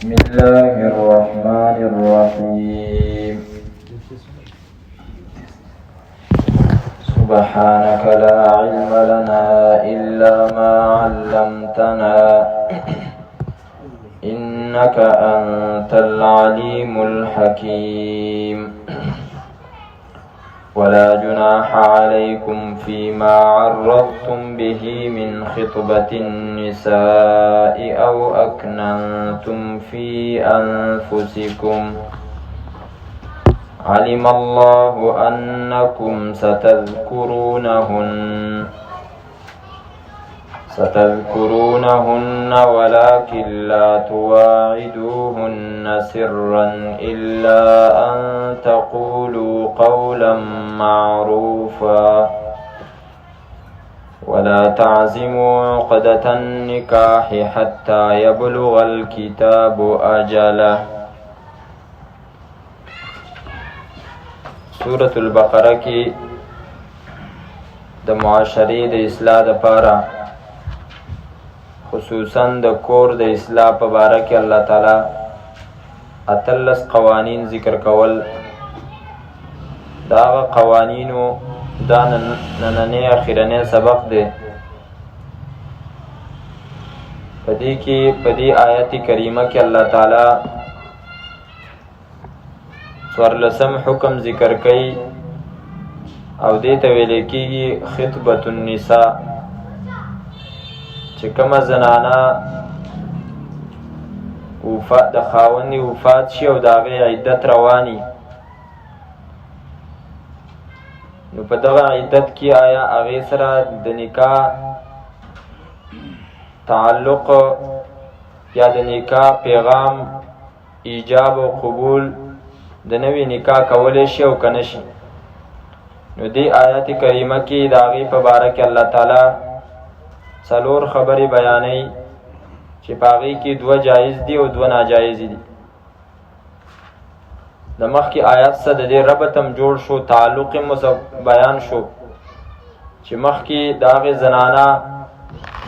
بسم الله الرحمن الرحيم سبحانك لا علم لنا إلا ما علمتنا إنك أنت العليم الحكيم ولا جناح عليكم فيما عرضتم به من خطبة النساء أو أكننتم في أنفسكم علم الله أنكم ستذكرونهن ولكن لا تواعدوهن سرا إلا أن تقولوا قولا معروفا ولا تعزموا عقدة النكاح حتى يبلغ الكتاب أجله. سورة البقرة کی د معاشرې د اصلاح دپاره خصوصا د کور د اصلاح په باره کې الله تعالی 18 قوانین ذکر کول. دا هغه قوانینو دا نننی اخرنی سبق دی. په دې آیت کریمه کې الله تعالی 14 حکم ذکر کوي او دې ته ویل کېږي خطبة النساء، چې کومه زنانه د خاوندې وفات شي او د هغې عدت رواني، نو په دغه عدت کې آیا هغې سره د نکاح تعلق یا د نکاح پیغام ایجاب او قبول د نوې نکاح کولی شي او که نه شي. نو دې آیت کریمه کې د هغې په باره کې الله تعالی 4 خبرې بیانوي چې په هغې کې 2 جایز دي او 2 ناجایز دي. د مخکې آیت سره د دې ربط هم جوړ شو، تعلق هم بیان شو چې مخکې د هغې زنانه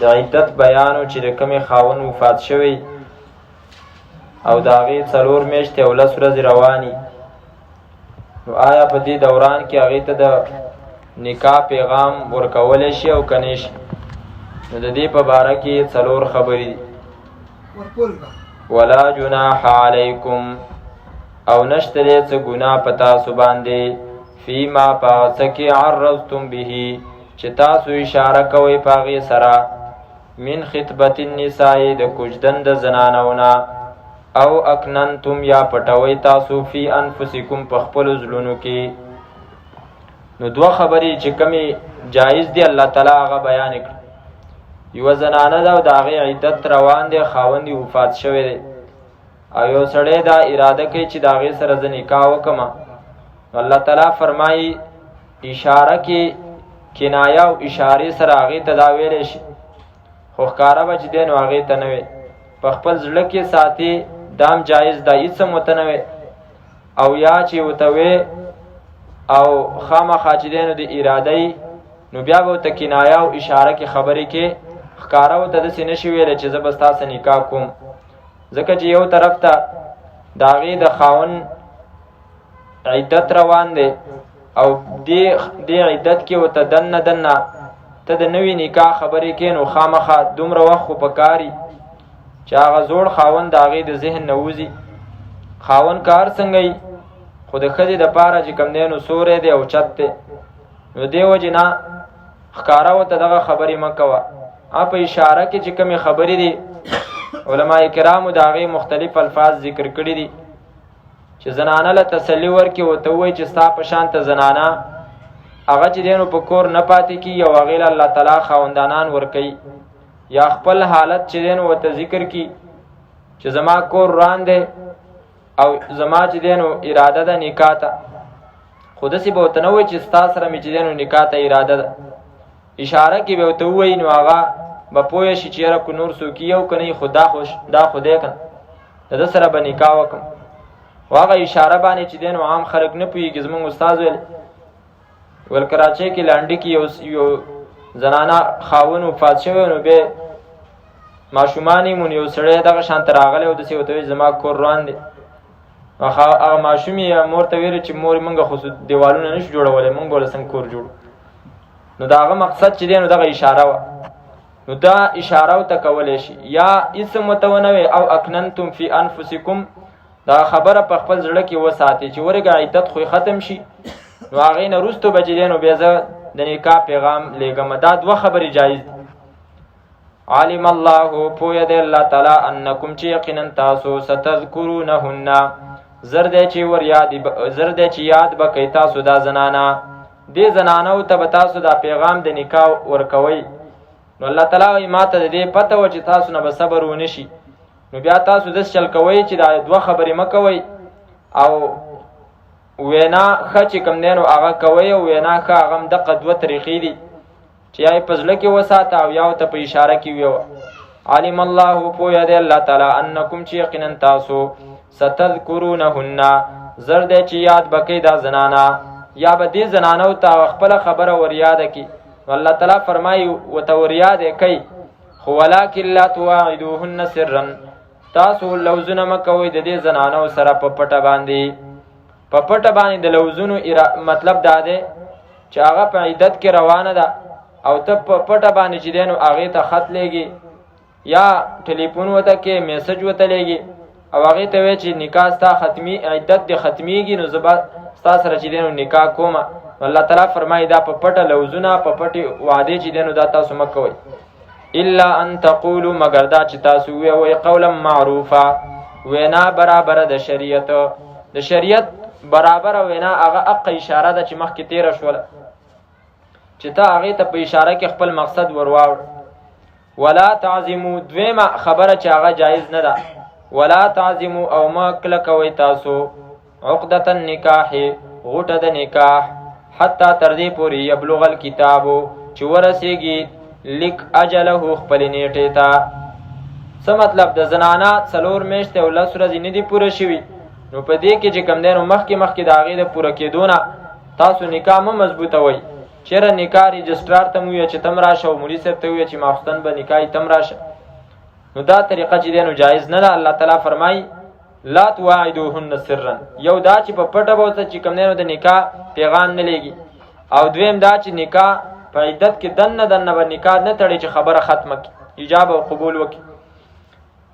د عدت بیان و چې د کومې خاوند وفات شوی او د هغې 4 میاشتې او 10 ورځې رواني. نو آیا په دې دوران کې هغې ته د نکاح پیغام ورکولی شي او که نه شي؟ نو د دې په باره کې 4 خبرې دي. ولا جناح علیکم، او نشته دی څه ګناه په تاسو باندې، فیما په هغه څه کې عرضتم به چې تاسو اشاره کوئ په هغې سره، من خطبة النساء د کوژدن د زنانو نه، او اکننتم یا پټوئ تاسو فی انفسکم په خپلو زړونو کې. نو 2 خبرې چې کومې جایز دی الله تعالی هغه بیان کړي. یوه زنانه ده او د هغې عدت روان دی، خاوند یې وفات شوی دی او یو سړی دا اراده کوي چې د هغې سره زه نکاح وکړم. نو الله تعالی فرمایي اشاره کې کنایه او اشارې سره هغې ته دا ویلی شي، خو ښکاره به چې دی نو هغې ته نه وي، په خپل زړه کې ساتي، دام جایز ده، هېڅ هم ورته نه وي. او یا چې ورته وی او خامخا چې دی نو د اراده نو بیا به ورته کنایه او اشاره کې خبرې کې ښکاره ورته داسې نه شي ویلی چې زه به ستا سره نکاح کوم، ځکه چې یو طرف ته د هغې د خاوند عدت روان دی او دې عدت کې ورته دننه ته د نوې نکاح خبرې کې، نو خامخا دومره وخت خو پکاري چې هغه زوړ خاوند د هغې د ذهن نه وځي. خاوند کار څنګه وي خو د ښځې دپاره چې کوم دی نو سوری دی او چت دی. نو دې وجې نه ښکاره ورته دغه خبرې مه کوه. په اشاره کې چې کومې خبرې دي علما کرامو د هغې مختلف الفاظ ذکر کړي دي چې زنانه له تسلي ورکړي، ورته ووایي چې ستا په شانته زنانه هغه چې دی نو په کور نه پاتې کېږي او هغې له الله تعالی خاوندانان ورکوي، یا خپل حالت چې دی نو ورته ذکر کړي چې زما کور روان دی او زما چې دی نو اراده ده نکاح ته، خو داسې به ورته نه وایي چې ستا سره مې چې دی نو نکاح ته اراده ده. اشاره کې به ورته ووایي نو هغه به پوه شي چې یاره که نور څوک یو که نه خو دا خو دی که نه د ده سره به نکاح وکړم. خو هغه اشاره باندې چې دی نو عام خلک نه پوهېږي. زموږ استاد ویل کراچۍ کې لانډي کې یو زنانه خاون وفات شوی، نو بیا ماشومان مون یو سړی دغه شان ته راغلی او داسې ورته وایي زما کور روان دی. هغه ماشوم یې مور ته ویل چې مور موږ خو دیوالونه نشو جوړولی، موږ به له څنګه کور جوړو. نو د هغه مقصد چې دی نو دغه اشاره وه. نو دا اشاره ورته کولی شي. یا اسم ورته ونه وی او اکننتم فی انفسکم، دا خبره په خپل زړه کې وساتي چې ورګه عدت خو ختم شي. نو هغې نه وروستو به چې دی نو بیا زه د نکاح پیغام لیږم. دا دوه خبرې جایز دي. علم الله پوهه دی الله تعالی انکم چې یقینا تاسو ستذکرونهن زر دی چې یاد به کوي تاسو دا زنانه. دې زنانو ته به تاسو دا پیغام د نکاح ورکوئ. نو الله تعالی وایي ما ته د دې پته وه چې تاسو نه به صبر ونه شي. نو بیا تاسو داسې چل کوئ چې دا دوه خبرې مه کوئ او وینا ښه چې کوم دی نو هغه کوئ او وینا ښه هغه هم دقه دوه طریقې دي چې یا یې په زړه کې وساته او یا ورته په اشاره کې ویوه. علم الله پوهه دی الله تعالی انکم چې یقینا تاسو ستذکرونهن زر دی چې یاد به کوئ دا زنانه یا به دې زنانو ته خپله خبره وریاده کړي. الله تعالی فرمایي ورته وریاده کوي خو ولکن لا تواعدوهن سرا، تاسو لوزونه مه کوئ د دې زنانو سره په پټه باندې. په پټه باندې د لوزونو مطلب دا دی چې هغه په عدت کې روانه ده او ته په پټه باندې چې دی نو هغې ته خط لیږي یا ټلیفون ورته کې میسج ورته لیږي او هغې ته وایي چې نکاح ستا عدت دې ختمیږي نو زه به ستا سره چې دی نو نکاح کومه. الله تعالی فرمایي دا په پټه لوزونه په پټې وعدې چې دی نو دا تاسو مه کوئ. الا ان تقولوا مگر دا چې تاسو ووایئ قولا معروفه وینا برابره د شریعت. د شریعت برابره وینا هغه حق اشاره ده چې مخکې تیره شوله چې ته هغې ته په اشاره کې خپل مقصد ورواوړ. ولا تعظموا دویمه خبره چې هغه جایز نه ده. ولا تعظموا او مه کلکوئ تاسو عقدة النکاح غوټه د نکاح حتی تر دې پورې یبلغ الکتابو چې ورسیږي لیک اجله خپل نیټې ته. څه مطلب د زنانه 4 میاشتې او 10 ورځې نه دي پوره شوي نو په دې کې چې کوم دی نو مخکې د هغې د پوره کېدو نه تاسو نکاح مه مضبوطوئ. چېرې نکاح رجسټرار ته مو وویه چې تم راشه او مولي صاحب ته وویه چې ماخوستن به نکاح تم راشه. نو دا طریقه چې دی نو جایز نه ده. الله تعالی فرمایي لا تواعدوهن سرا. یو دا چې په پټه به ورته چې کوم دی نو د نکاح پیغام نه لیږي او دویم دا چې نکاح په عدت کې دنه به نکاح نه تړي چې خبره ختمه کړي ایجاب او قبول وکړي.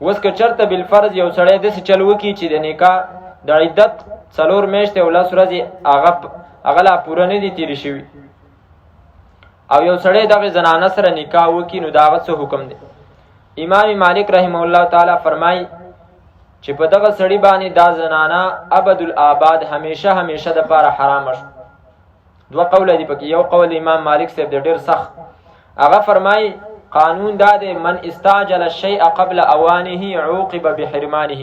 اوس که چېرته بالفرض یو سړی داسې چل وکړي چې د نکاح د عدت 4 میاشتې او 10 ورځې هغه لا پوره نه دي تېرې شوي او یو سړی دغه زنانه سره نکاح وکړي نو د هغه څه حکم دی؟ امام مالک رحمه الله تعالی فرمایي چې په دغه سړي باندې دا زنانه ابدالآباد همیشه د پاره حرامه شو. دوه قوله دي پکې. یو قول امام مالک صاحب د ډېر سخت هغه فرمایي قانون دا دی من استعجل الشیء قبل اوانه عوقب بحرمانه،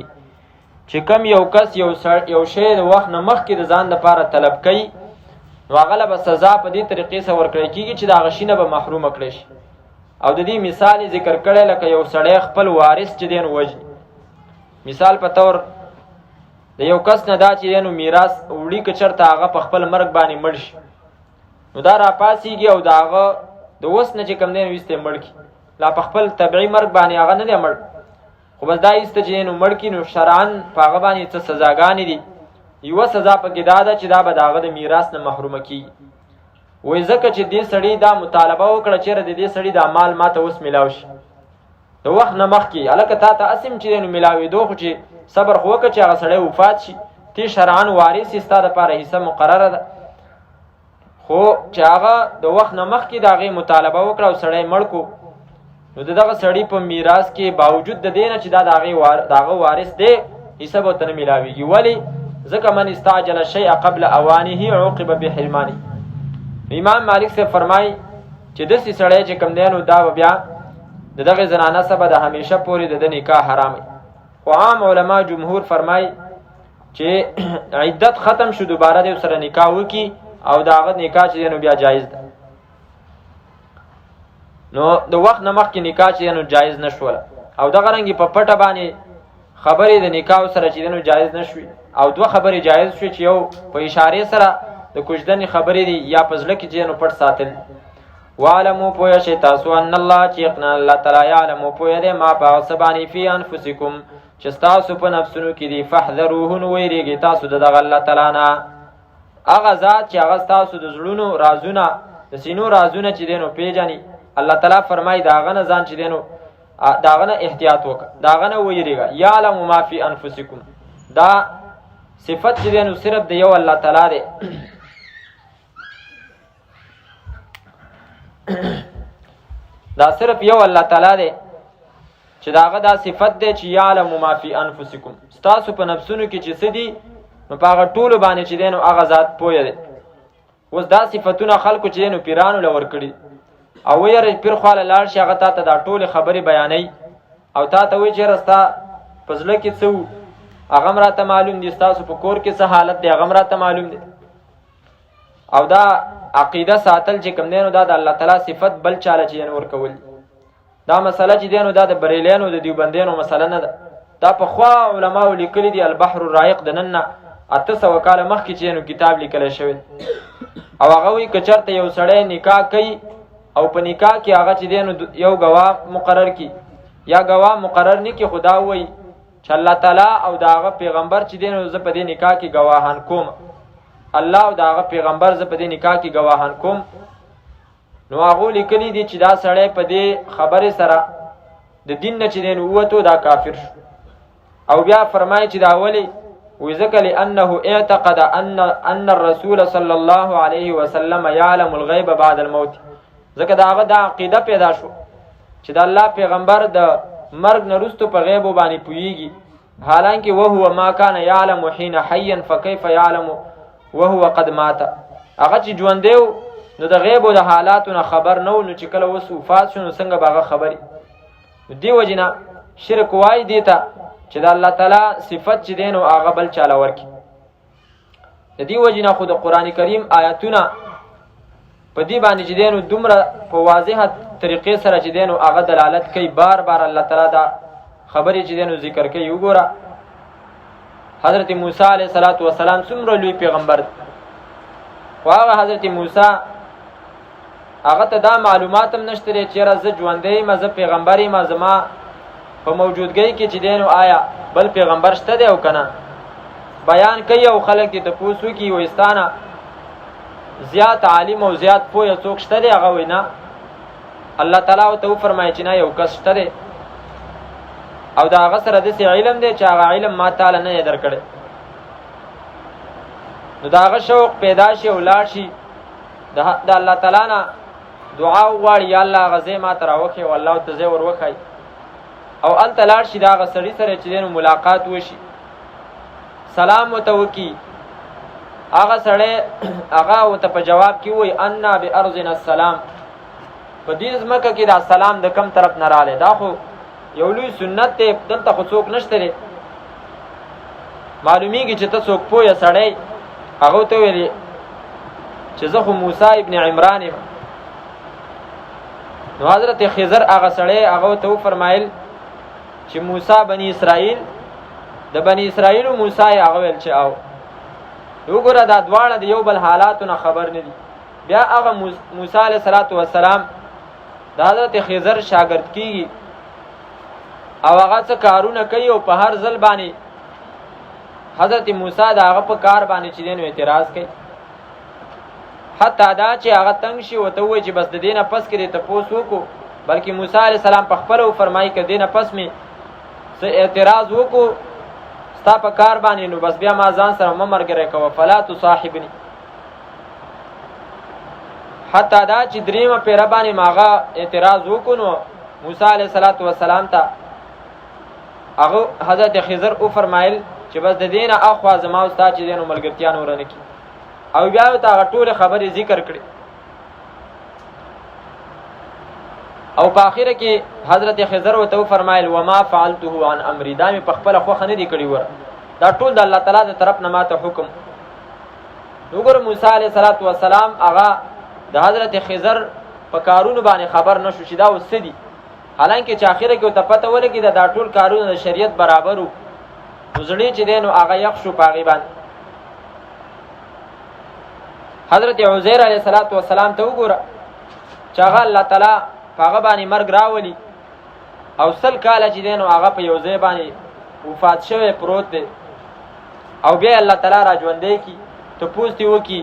چې کم یو کس یو شی د وخت نه مخکې د ځان لپاره طلب کوي نو هغه به سزا په دې طریقې سره ورکړی کېږي چې د هغه شي نه به محرومه کړی شي. او د دې مثال ذکر کړی لکه یو سړی خپل وارث چې دی نو وژني. مثال په طور د یو کس نه دا چې دی نو میراث وړي که چېرته هغه په خپل مرګ باندې مړ شي نو دا راپاڅېږي او د هغه د اوس نه چې کوم دی نو ایسته مړ کړي. لا په خپل طبعي مرګ باندې هغه نه دی مړ خو بس دا ایسته چې نو مړ کړي نو شرعاً په هغه باندې څه سزاګانې دي. یوه سزا پکې دا ده چې دا به د هغه د میراث نه محرومه کېږي. وایي ځکه چې دې سړي دا مطالبه وکړه چېرې د دې سړي دا مال ما ته اوس میلاو شي د وخت نه مخکې هلکه تا ته اسم چې دی نو میلاوېدو خو چې صبر خو وکړه چې هغه سړی وفات شي تی شرعاً وارث یې ستا دپاره حصه مقرره ده. خو چې هغه د وخت نه مخکې د هغې مطالبه وکړه او سړی مړ کو نو د دغه سړي په میراث کې باوجود د دې نه چې دا د هغه وارث دی حصه به ورته نه میلاوېږي. ولې؟ ځکه من استعجل الشیء قبل اوانه عوقب بحرمانه. امام مالک صاحب فرمایي چې داسې سړی چې کوم دی نو دا به بیا د دغې زنانه سره به د همیشه پورې د نکاح حرام وي. خو عام علما جمهور فرمایي چې عدت ختم شو دوباره دی سره نکاح وکړي او د هغه نکاح چې دی نو بیا جایز ده. نو د وخت نه مخکې نکاح چې دی نو جایز نه شوله او دغه رنګې په پټه باندې خبرې د نکاح سره چې دی نو جایز نه شوي او دوه خبرې جایز شوي چې یو په اشارې سره د کوژدنې خبرې دي یا په زړه کې چې نو پټ ساتل. وعلمو پویا شي تاسو ان الله چې یقینا الله تعالی یعلم پویا دی ما په سبانی فی انفسکم چې تاسو په نفسونو کې دی فحذروه نو ویریږي تاسو دغه الله تعالی نه هغه ذات چې هغه تاسو د زړونو رازونه د سینو رازونه چې دینو پیژني الله تعالی فرمایي داغه نه ځان چې دینو داغه نه احتیاط وکړه داغه نه ویریږي یعلم ما فی انفسکم دا صفت چې دینو صرف د یو الله تعالی دی دا صرف یو الله تعالی دی چې داغه دا صفت دی چې یعلم ما فی انفسکم تاسو په نفسونو کې چې څه دي نو په هغه ټولو باندې چې دینو هغه ذات پوهه دی اوس دا صفتونه خلکو چې دینو پیرانو لور کړي او ویره پیر خواله لاړ شي هغه ته دا ټول خبرې بیانوي او تا ته وایي چې رستا پزله کې څه هغه مراته معلوم دي تاسو په کور کې څه حالت دی هغه مراته معلوم دي او دا عقیده ساتل چې کوم دینو دا د الله تعالی صفت بل چاله چې نور کول دا مسله چې دینو دا د بریلیانو د دیوبندیانو مسله نه ده دا په خوا علماء لیکلي دي البحر الرائق د نن 800 کال مخکې چې نو کتاب لیکل شوی او هغه وی کچرته یو سړی نکاح کوي او په نکاح کې هغه چې دینو یو گواه مقرر کی یا گواه مقرر نه کی خدا وی چې الله تعالی او داغه پیغمبر چې دینو ز په دې نکاح کې گواهان کوم الله او داغه پیغمبر ز په دې نکاح کې گواهان کوم نو هغه لیکلي دي چې دا سړی په دې خبره سره د دین نه چې دینو وته دا کافر شو او بیا فرمایي چې دا ولی وذکر لانه اعتقد ان الرسول صلی الله علیه وسلم يعلم الغیب بعد الموت ځکه داغه دا عقیده پیدا شو چې د الله پیغمبر د مرګ نه وروسته په غیب باندې پویږي حالانکه وهو ما كان يعلم حين حيا فكيف يعلم وهو قد مات هغه چې ژوند دی نو د غیب او د حالاتو نه خبر نه نو چې کله وس وفات شونه څنګه باغه خبري دی وجنه شرک وای دیتا چې د الله تعالی صفت چې دین او هغه بل چاله ورکی د دې وجنه خو د قران کریم آیاتونه په دې باندې چې دین دومره په واضحه طریقې سره چې دین او هغه دلالت کوي بار بار الله تعالی دا خبرې چې دین ذکر کوي وګوره حضرت موسی علیه السلام څومره لوی پیغمبر خو هغه حضرت موسی هغه ته دا معلومات هم نشته چې راز ژوندې مزه پیغمبري مزما په موجودګۍ کې چې دین او آیا بل پیغمبر شته دی او کنه بیان کوي او خلک دې ته پوښتنه کوي وستانه زیات عالم او زیات پوهه څوک شته دی هغه وینا الله تعالی او ته فرمایي چې نه یو کس شته دی او دا هغه سره د علم دی چې هغه علم ما تعالی نه درکړي نو دا هغه شوق پیدا شي او لاړ شي د الله تعالی نه دعا وغواړي یا الله غزه ما تراوخه او الله ته زه ور وخی او ال تلاړ شي دا غسړی سره چې دینو ملاقات وشي سلام وتوکي هغه سره هغه وته په جواب کې وای ان بارضنا السلام په دې ځمکه کې دا سلام د کم طرف نه رااله دا خو یو لوی سنت ته دلته خو څوک نشته لري معلومیږي چې ته څوک پوهه سړی هغه ته ویلي چې زه خو موسی ابن عمران نو حضرت خضر هغه سړی هغه ته فرمایل چې موسی بنی اسرائیل د بنی اسرائیل او موسی هغه ویل چې او وګوره دا دواړه د یو بل حالاتونو خبر نه دي بیا هغه موسی علیه السلام د حضرت خضر شاګرد کیږي او هغه څه کارونه کوي او په هر ځل باندې حضرت موسی دا هغه په کار باندې چې دین اعتراض کوي حتی دا چې هغه تنگ شي او ته وایي چې بس د دینه پس کې ته پوسو کو بلکې موسی علیه السلام په خپل او فرمایي کې دینه پس می څه اعتراض وکړو ستا په کار باندې نو بس بیا ما ځان سره مرګره کوه فلا تصاحبني حتی دا چې دریمه پیره باندې ماغه اعتراض وکړو موسی علیه السلام ته هغه حضرت خضر او فرمایل چې بس د دینه اخوا زما او ستا چې دینو ملګرتیا نور نه کی او بیا ته ټول خبرې ذکر کړي او په اخره کې حضرت خضر او ته فرمایل وما فعلته عن امر دا مې په خپل خو خنه دي کړی ور دا ټول د الله تعالی د طرف نه ماته حکم وګور موسی علیه السلام هغه د حضرت خضر په کارونو باندې خبر نشو چې دا وسدي حالانکه چې اخره کې ته پته ولګي دا ټول کارونه د شریعت برابرو وزړی چې دینو هغه یخ شو پاغي باندې حضرت عزیر علیه السلام ته وګوره چې هغه الله تعالی په هغه باندې مرګ راولي او 100 کاله چې دی نو هغه په یو ځای باندې وفات شوی پروت دی او بیا الله تعالی را ژوندی کي تپوس دې وکړي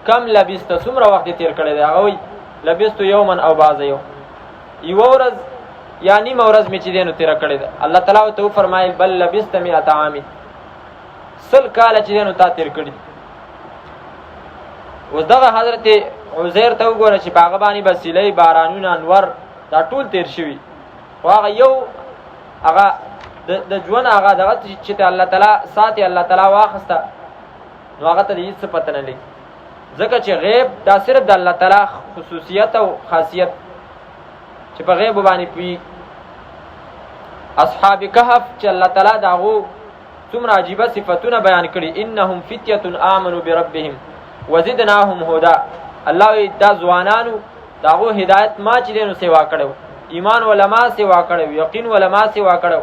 کم لبست څومره وخت تیر کړی دی هغه وایي لبست یوما او بعض یوم یوه ورځ یا نیمه ورځ مې چې دی نو تېره کړې ده الله تعالی ورته وفرمایل بل لبست 100 عام 100 کاله چې دی نو تا تیر کړي اوس دغه حضرت عزیر ته وګوره چې په هغه باندې به سیلۍ بارانونه انور دا ټول تیر شوي خو هغه یو هغه د ژوند هغه دغه چې الله تعالی ساتي الله تعالی واخسته نو هغه ته هېڅ څه پته نه لګي ځکه چې غیب دا صرف د الله تعالی خصوصیت او خاصیت چې په غیب باندې پوي اصحاب کهف چې الله تعالی د هغو څومره عجیبه صفتونه بیان کړي انهم فتیة آمنوا بربهم وزدناهم هدى الله دا ځوانانو د هغو هدایت ما چې دی نو سیوا کړی ایمان علما سیوا کړی یقین علما سیوا کړی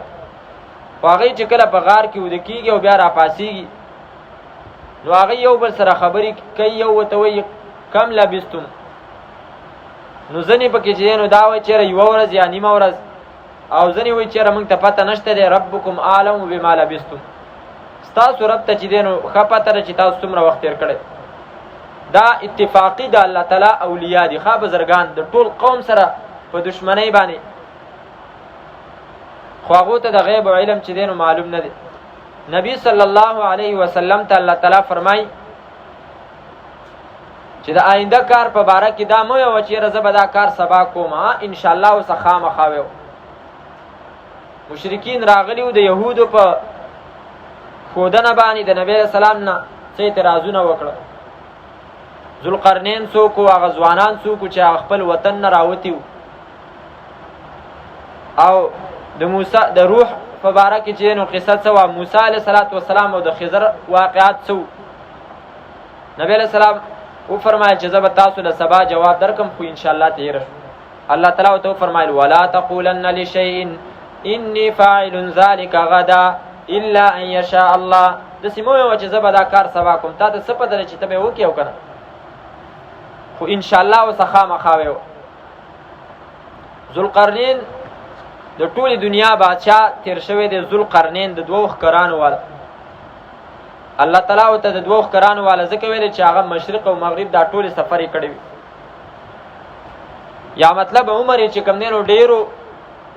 خو هغوی چې کله په غار کې وده کېږي او بیا راپاسېږي نو هغوی یو بل سره خبرې کوي یو ورته وایي کم لبستم نو ځنې پکې چې دی نو دا وایي چېرې یوه ورځ یا نیمه ورځ او ځنې وایي چېرې موږ ته پته نشته دی ربکم اعلم بما لبستم ستاسو رب ته چې دی نو ښه پته ده چې تاسو څومره وخت تېر کړی دا اتفاقی د الله تعالی اولیاء دي ښه بزرګان د ټول قوم سره په دشمنۍ باندې خو هغو ته د غیب او علم چې دی نو معلوم نه دی نبی صلی الله علیه وسلم ته الله تعالی فرمایي چې د آینده کار په باره کې دا مه ویوه چې یاره زه به دا کار سبا کوم انشاءالله اوسه خامخا ویو مشرکین راغلي وو د یهودو په ښودنه باندې د نبی علیه السلام نه څه اعتراضونه وکړه ذوالقرنین څوک وو هغه ځوانان څوک وو چې هغه خپل وطن نه راوتي وو او د موسی د روح په باره کې چې نو قصه څه وه موسی علیه السلام او د خضر واقعات څه وو نبی علیه السلام وفرمایل چې زه به تاسو له سبا جواب درکم خو انشاءالله تېره شو الله تعالی ورته وفرمایل ولا تقولن لشیء انی فاعل ذلک غدا الا ان یشاء الله داسې مه ویوه چې زه به دا کار سبا کوم تا ته څه پته ده چې ته به یې وکړې او که نه خو انشاءالله اوسه خامخا ویوه ذوالقرنین د ټولې دنیا بادشاه تیر شوی دی ذوالقرنین د 2 ښکرانو والا الله تعالی ورته د 2 ښکرانو والا ځکه ویلی چې هغه مشرق او مغرب دا ټولې سفر یې کړی وي یا مطلب عمر یې چې کوم دی نو ډېرو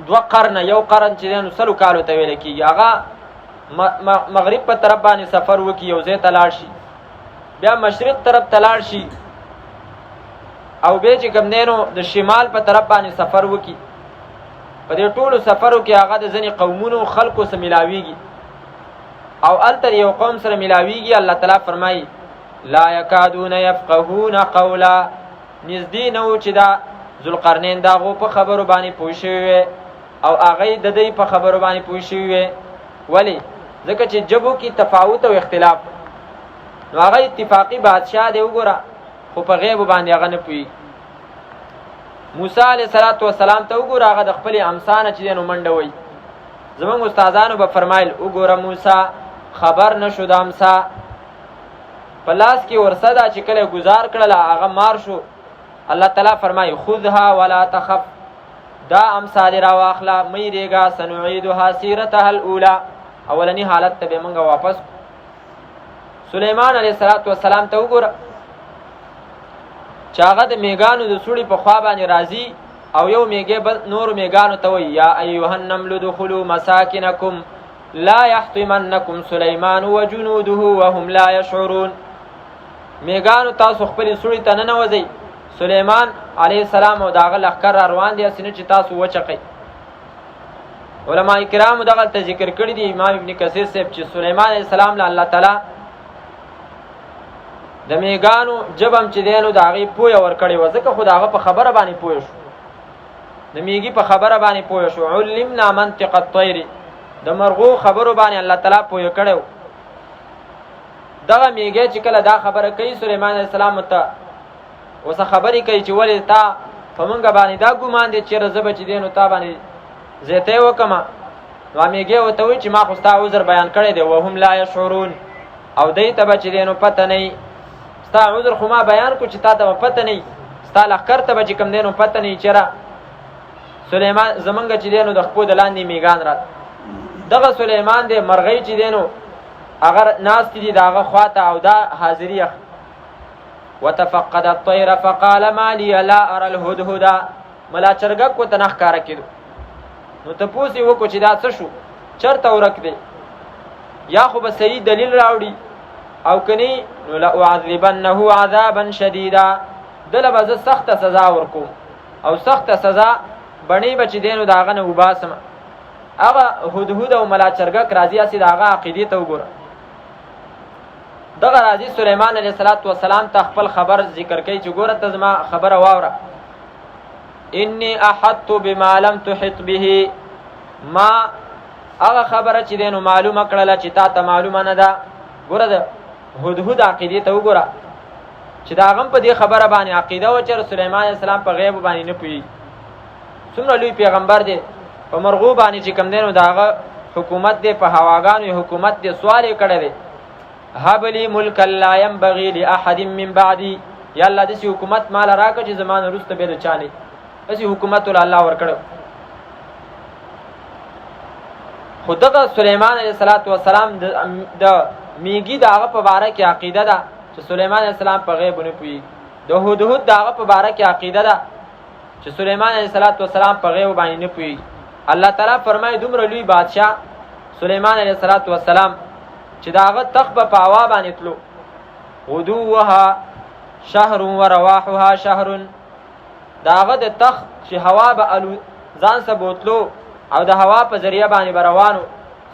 2 قرنه یو قرن چې دی نو 100 کالو ته ویلی کېږي هغه مغرب په طرف باندې سفر وکړي یو ځای ته لاړ شي بیا مشرق طرف ته لاړ شي او بیا چې کوم دی نو د شمال په طرف باندې سفر وکړي په دې ټولو سفرو کې هغه د ځینې قومونو خلکو سره ملاویږي او هلته یو قوم سره ملاویږي الله تعالی فرمایي لا یکادون یفقهون قولا نږدې نه و چې دا ذوالقرنین د هغو په خبرو باندې پوه شوي وي او هغه د دوی په خبرو باندې پوه شوي وي ولې ځکه چې جبو کې تفاوت او اختلاف نو هغه اتفاقی بادشاه دی وګوره خو په غیب باندې هغه نه پوهېږي موسی علیه السلام ته وګوره هغه د خپلې امسا نه چې دی نو منډه وایي زمونږ استادانو به فرمایل وګوره موسی خبر نه شو د امسا په لاس کې ورسه ده چې کله ګزار کړله هغه مار شو الله تعالی فرمایي خذها ولا تخف دا امسا دې راواخله مه یېرېږه سنعیدها سیرتها الاولی اولني حالت ته به موږ واپس سلیمان علیه السلام ته وګوره چې هغه د میږانو د سوړي په خوا باندې راځي او یو میږی بل نورو میږانو ته وایي یا ایها النمل ادخلوا مساکنکم لا یحطمنکم سلیمان وجنوده وهم لا یشعرون میږانو تاسو خپلې سوړي ته ننوځئ سلیمان علیه السلام او د هغه لښکر را روان دی هسې نه چې تاسو وچقئ علما کرامو دغلته ذکر کړي دي امام ابن کثیر صاحب چې سلیمان علیه السلام له الله تعالی د میږانو جبم چې دی نو د هغې پویه ورکړې وه ځکه خو د هغه په خبره باندې پوه شو د میږي په خبره باندې پوه شو علمنا منطق الطیر د مرغو خبرو باندې الله تعالی پوه کړی و دغه میږی چې کله دا خبره کوي سلیمان علیه السلام ته اوسه خبرې کوي چې ولې تا په موږ باندې دا ګمان دی چېرې زه به چې دی نو تا باندې زیاتی وکړمه نو میږی ورته وایي چې ما خو ستا عذر بیان کړی دی وهم لا یشعرون او دی ته به چې دی نو پته نه ستا عذر خو ما بیان کو چې تا ته به پته نه ستا لښکر ته به چې کوم دی نو پته نه وي چېره سلیمان زمونږ چې دی نو د خپو د لاندې میږان رات دغه سلیمان دی مرغۍ چې دی نو هغه ناستې دي د هغه خواته او دا حاضري اخلي وتفقد الطير فقال ما لي لا ارى الهدهد ملا چرګک کو ته نه ښکاره کېدو نو تپوس یې وکړو چې دا څه شو چېرته ورک دی یا خو به صحیح دلیل راوړي او کنی نو لأعذبنه عذابا شدیدا دله به زه سخته سزا ورکوم او سخته سزا بڼې به چې دی نو د هغه نه وباسم هغه هدهد او ملا چرګک راځي هسې د هغه عقیدې ته وګوره دغه راځي سلیمان علیه السلام ته خپل خبر ذکر کوي چې ګوره ته زما خبره واوره انی احطت بما لم تحط به ما هغه خبره چې دی نو معلومه کړله چې تا ته معلومه نه ده ګوره د هدهد عقیدې ته وګوره چې د هغه په دې خبره باندې عقیده وه چې سلیمان علیه السلام په غیب باندې نه پوهېږي څومره لوی پیغمبر دی په مرغو باندې چې کوم دی نو د هغه حکومت دی په هواګانو حکومت دی سوال یې کړی دی هب لي ملکا لا ينبغي لاحد من بعدي یا الله داسې حکومت ماله راکړه چې زما نه وروسته بیا د چا نه داسې حکومت ول الله ورکړی خو دغه سلیمان علیه السلام د میږي د هغه په باره کې عقیده ده چې سلیمان علیه السلام په غیب نه پوهېږي د هدهد د هغه په باره کې عقیده ده چې سلیمان علیه السلام په غیب باندې نه پوهېږي الله تعالی فرمایي دومره لوی بادشاه سلیمان علیه السلام چې د هغه تخت به په هوا باندې تلو غدوها شهر ورواحها شهر د هغه د تخت چې هوا به ځان سه بوتلو او د هوا په ذریعه باندې به روانو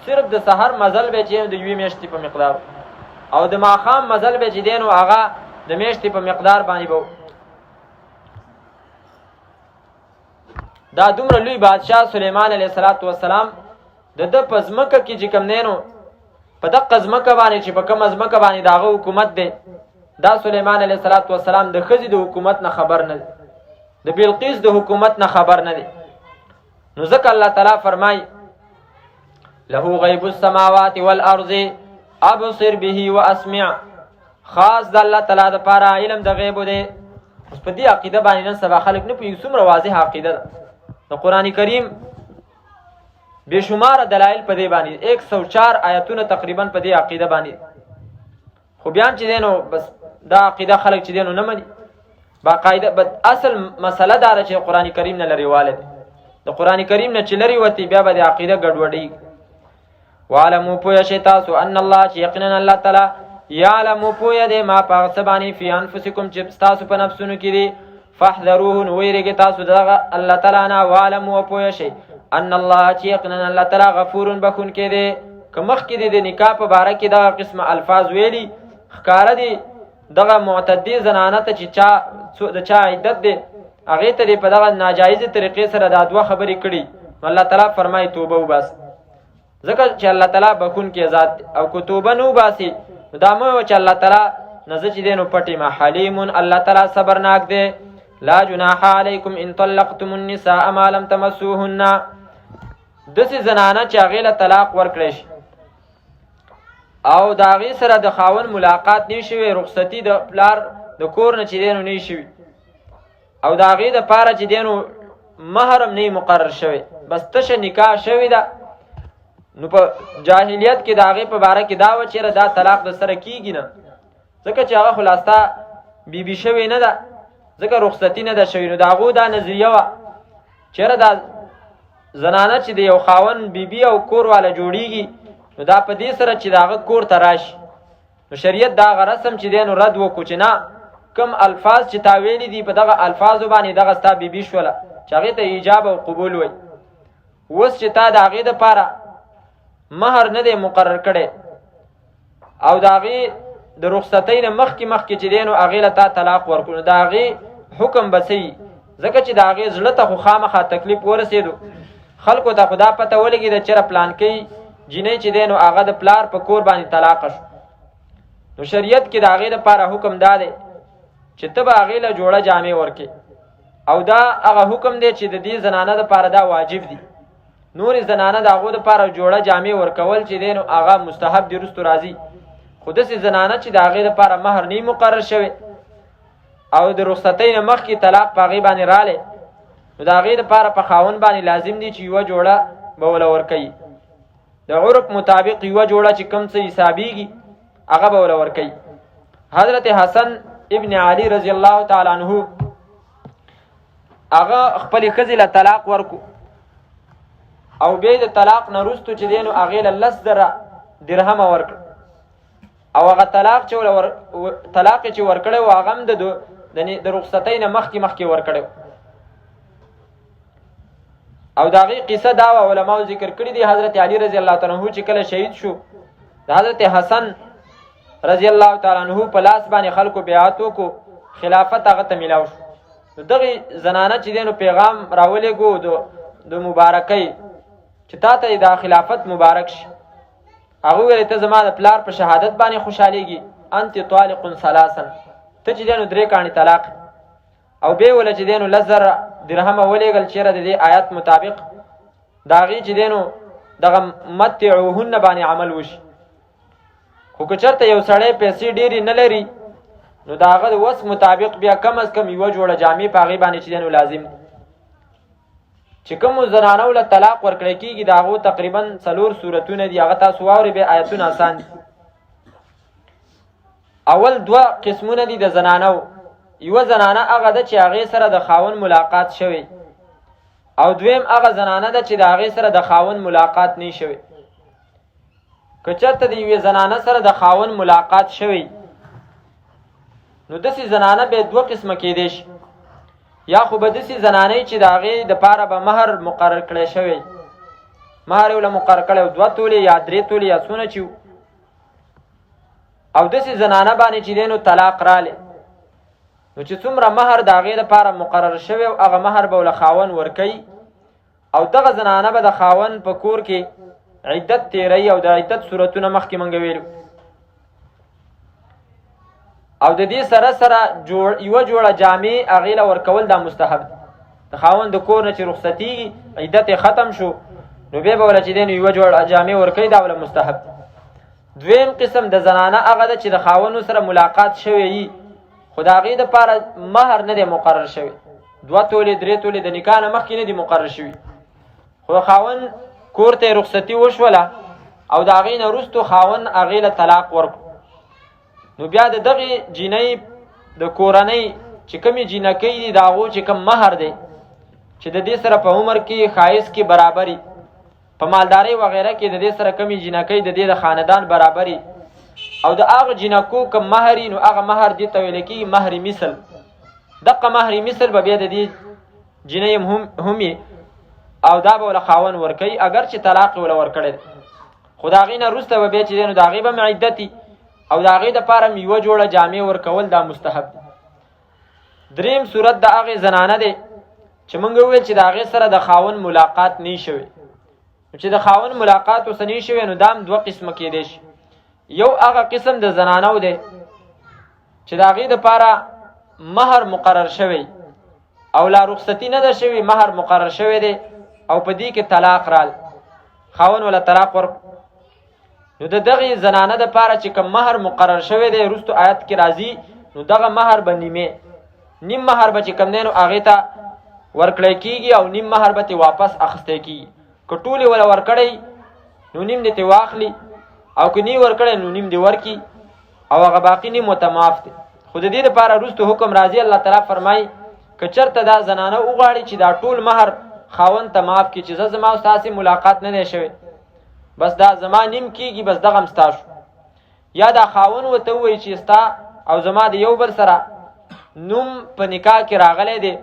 صرف د سحر مزل به چې د یوې میاشتې په مقدار او د ماښام مزل به چې دی نو هغه د میاشتې په مقدار باندې به دا دومره لوی بادشاه سلیمان علیه السلام د ده په ځمکه کې چې کوم دی نو په دقه ځمکه باندې چې په کومه ځمکه باندې د هغه حکومت دی دا سلیمان علیه السلام د ښځې د حکومت نه خبر نه دی د بلقیس د حکومت نه خبر نه دی نو ځکه الله تعالی فرمای له غیب السماوات والارض ابصر به واسمع خاص د الله تعالی د پاره علم د غیب دی اوس په دې عقیده باندې نن سبا خلک نه پوهېږي څومره واضح عقیده ده د قرآن کریم بشمار دلایل په دې باندې 104 آیتونه تقریبا په دې عقیده باندې خو بیان چې دینو بس دا عقیده خلک چې دینو نه مني باقاعده اصل مسله دا چې قرآن کریم نه لري والد د قرآن کریم نه چې لري وتی بیا به د عقیده ګډوډي وعلموا پویا شي تاسو ان الله چې یقینا الله تعالی یعلم پویا دې ما پاغسبانی فی انفسکم چې تاسو په نفسونو کې دي فاحذروه نو ویریږي تاسو دغه الله تعالی نه وعلموا پویا شي ان الله چې یقینا الله تعالی غفور بخون کې دي که مخکې د نکاح په باره کې دغه قسمه الفاظ ویلي ښکاره دي دغه معتدی زنانه ته چې د چا عدت دی هغې ته دې په دغه ناجایزې طریقې سره دا دوه خبرې کړي الله تعالی فرمایي توبه وباس ځکه چې الله تعالی بخون کې ذات او که توبه نه وباسي نو دا مه وایه چې الله تعالی نه زه چې دی نو پټ یم حلیم الله تعالی صبرناک دی لا جناح علیکم ان طلقتم النساء ما لم تمسوهن داسې زنانه چې هغې له طلاق ورکړی شي او د هغې سره د خاوند ملاقات نه شوی رخصتي د پلار د کور نه چې دی نو نه شوي او د هغې دپاره چې دی نو مهر هم نه مقرر شوی بس تشه نکاح شوې ده نو په جاهلیت کې د هغې په باره کې دا وه چېرې دا طلاق د سره کېږي نه ځکه چې هغه خلاسته بیبي شوې نه ده ځکه رخصتي نه ده شوې نو د هغو دا نظریه وه چېرې دا زنانه چې د یو خاوند بیبي او کور والا جوړیږي نو دا په دې سره چې د هغه کور ته راشي نو شریعت دا هغه رسم چې دی نو رد وکړو چې نه کم الفاظ چې تا ویلي دي په دغه الفاظو باندې دغه ستا بیبي شوله چې هغې ته ایجاب او قبول وایي اوس چې تا د هغې دپاره مهر نه دی مقرر کړی او د هغې د رخصتۍ نه مخکې چې دی نو هغې له تا طلاق ورکړو نو د هغې حکم به څه ځکه چې د هغې زړه ته خو خامخا تکلیف ورسېدو خلکو ته خو دا پته ولګېده چېرې پلانکۍ جینۍ چې دی نو هغه د پلار په کور باندې طلاقه شو نو شریعت کې د هغې دپاره حکم دا دی چې ته به هغې له جوړه جامې ورکې او دا هغه حکم دی چې د دې زنانه دپاره دا واجب دی نورې زنانه د هغو دپاره جوړه جامې ورکول چې دی نو هغه مستحب دی وروستو راځي خو داسې زنانه چې د هغې دپاره مهر نه مقرر شوی او د رخصتۍ نه مخکې طلاق په هغې باندې رالی، نو د هغې دپاره په خاوند باندې لازم دی چې یوه جوړه به وله ورکوي. د عرف مطابق یوه جوړه چې کوم څه حسابېږي هغه به وله ورکوي. حضرت حسن ابن علي رضی الله تعالی عنه هغه خپلې ښځې له طلاق ورکو او بیا د طلاق نه وروستو چې دی نو هغې له 10,000 درهمه ورکړه او هغه طلاق چې ورکړی و هغه هم د رخصتۍ نه مخکې ورکړی او د هغې قصه دا وه علماو ذکر کړي دي. حضرت علي رضی الله تعالی عنه چې کله شهید شو د حضرت حسن رضی الله تعالی عنه په لاس باندې خلکو بیعت وکړو، خلافت هغه ته میلاو شو. نو دغې زنانه چې دی نو پیغام راولېږو د مبارکۍ چې تا ته دا خلافت مبارک شي. هغه ویل ته زما د پلار په شهادت باندې خوشحالېږي، انت طالق ثلاثا، ته چې دی نو 3 کاڼي طلاق. او بیا وله چې دی نو 10,000 درهمه ولېږل چېرې د دې آیات مطابق د هغې چې دی نو دغه متعوهن باندې عمل وشي. خو که چېرته یو سړی پیسې ډېرې نه لري نو د هغه د وس مطابق بیا کم از کم یوه جوړه جامې په هغې باندې چې دی نو لازم دی. چې کومو زنانو له طلاق ورکړی کېږي د هغو تقریبا 4 صورتونه دي، هغه تاسو واورئ، بیا آیتونه آسان دي. اول 2 قسمونه دي د زنانو. یوه زنانه هغه ده چې هغې سره د خاوند ملاقات شوی، او دویم هغه زنانه ده چې د هغې سره د خاوند ملاقات نه شوی. که چېرته د یوې زنانه سره د خاوند ملاقات شوی نو داسې زنانه بیا 2 قسمه کېدی شي. یا خو به داسې زنانې چې د هغې دپاره به مهر مقرر کړی شوی، مهر یې له مقرر کړی 2 تولې یا 3 تولې یا څونه چې او داسې زنانه باندې چې دی نو طلاق رالی نو چې څومره مهر د هغې دپاره مقرر شوی او هغه مهر به له خاوند ورکوي او دغه زنانه به د خاوند په کور کې عدت تیروي او د عدت صورتونه مخکې موږ ویلو. او د دې سره یوه جوړه جامې هغې له ورکول دا مستحب دی. د خاوند د کور نه چې رخصتېږي عدت یې ختم شو نو بیا به وله چې دی نو یوه جوړه جامې ورکوي، دا وله مستحب دی. دویم قسم د زنانه هغه ده چې د خاوندو سره ملاقات شوی وي خو د هغې دپاره مهر نه دی مقرر شوی، 2 تولې 3 تولې د نکاح نه مخکې نه دي مقرر شوي، خو خاوند کور ته رخصتي وشوله او د هغې نه وروستو خاوند هغې له طلاق ورکړو نو بیا د دغې جینۍ د کورنۍ چې کومې جینکۍ دي د هغو چې کوم مهر دی چې د دې سره په عمر کې ښایست کې برابري، په مالدارۍ وغیره کې د دې سره کومې جینکۍ د دې د خاندان برابري او د هغه جینکو کوم مهر نو هغه مهر دې ته ویل کېږي مهر مثل. دغه مهر مثل به بیا د دې جینۍ هم او دا به وله خاوند ورکوي اگر چې طلاق یې وله ورکړی دی، خو د هغې نه وروسته به بیا چې دی نو د هغې به هم عدتي او د هغې دپاره هم یوه جوړه جامې ورکول دا مستحب دی. دریم صورت د هغې زنانه دی چې موږ وویل چې د هغې سره د خاوند ملاقات نه شوی، چې د خاوند ملاقات ورسره نه شوی نو دا هم 2 قسمه کېدی شي. یو هغه قسم د زنانو دی چې د هغې دپاره مهر مقرر شوی او لا رخصتي نه ده شوی، مهر مقرر شوی دی او په دې کې طلاق رال خاوند ولا طلاق ورکړو نو د دغې زنانه دپاره چې کوم مهر مقرر شوی دی وروستو آیت کې راځي نو دغه مهر به نیم مهر به چې کوم دی نو هغې ته ورکړی کېږي او نیم مهر به ترې واپس اخیستی کېږي. که ټول یې وله ورکړی نو نیم دې ترې واخلي او که نی ورکړی نو نیم دې ورکي او هغه باقي نیم ورته معاف دی. خو د دې دپاره وروستو حکم راځي، الله تعالی فرمایي که چېرته دا زنانه وغواړي چې دا ټول مهر خاوند ته معاف کړي چې زه زما او ستاسې ملاقات نه دی شوی بس دا زما نیم کېږي بس دغه هم ستا شو، یا دا خاوند ورته ووایي چې ستا او زما د یو بل سره نوم په نکاح کې راغلی دی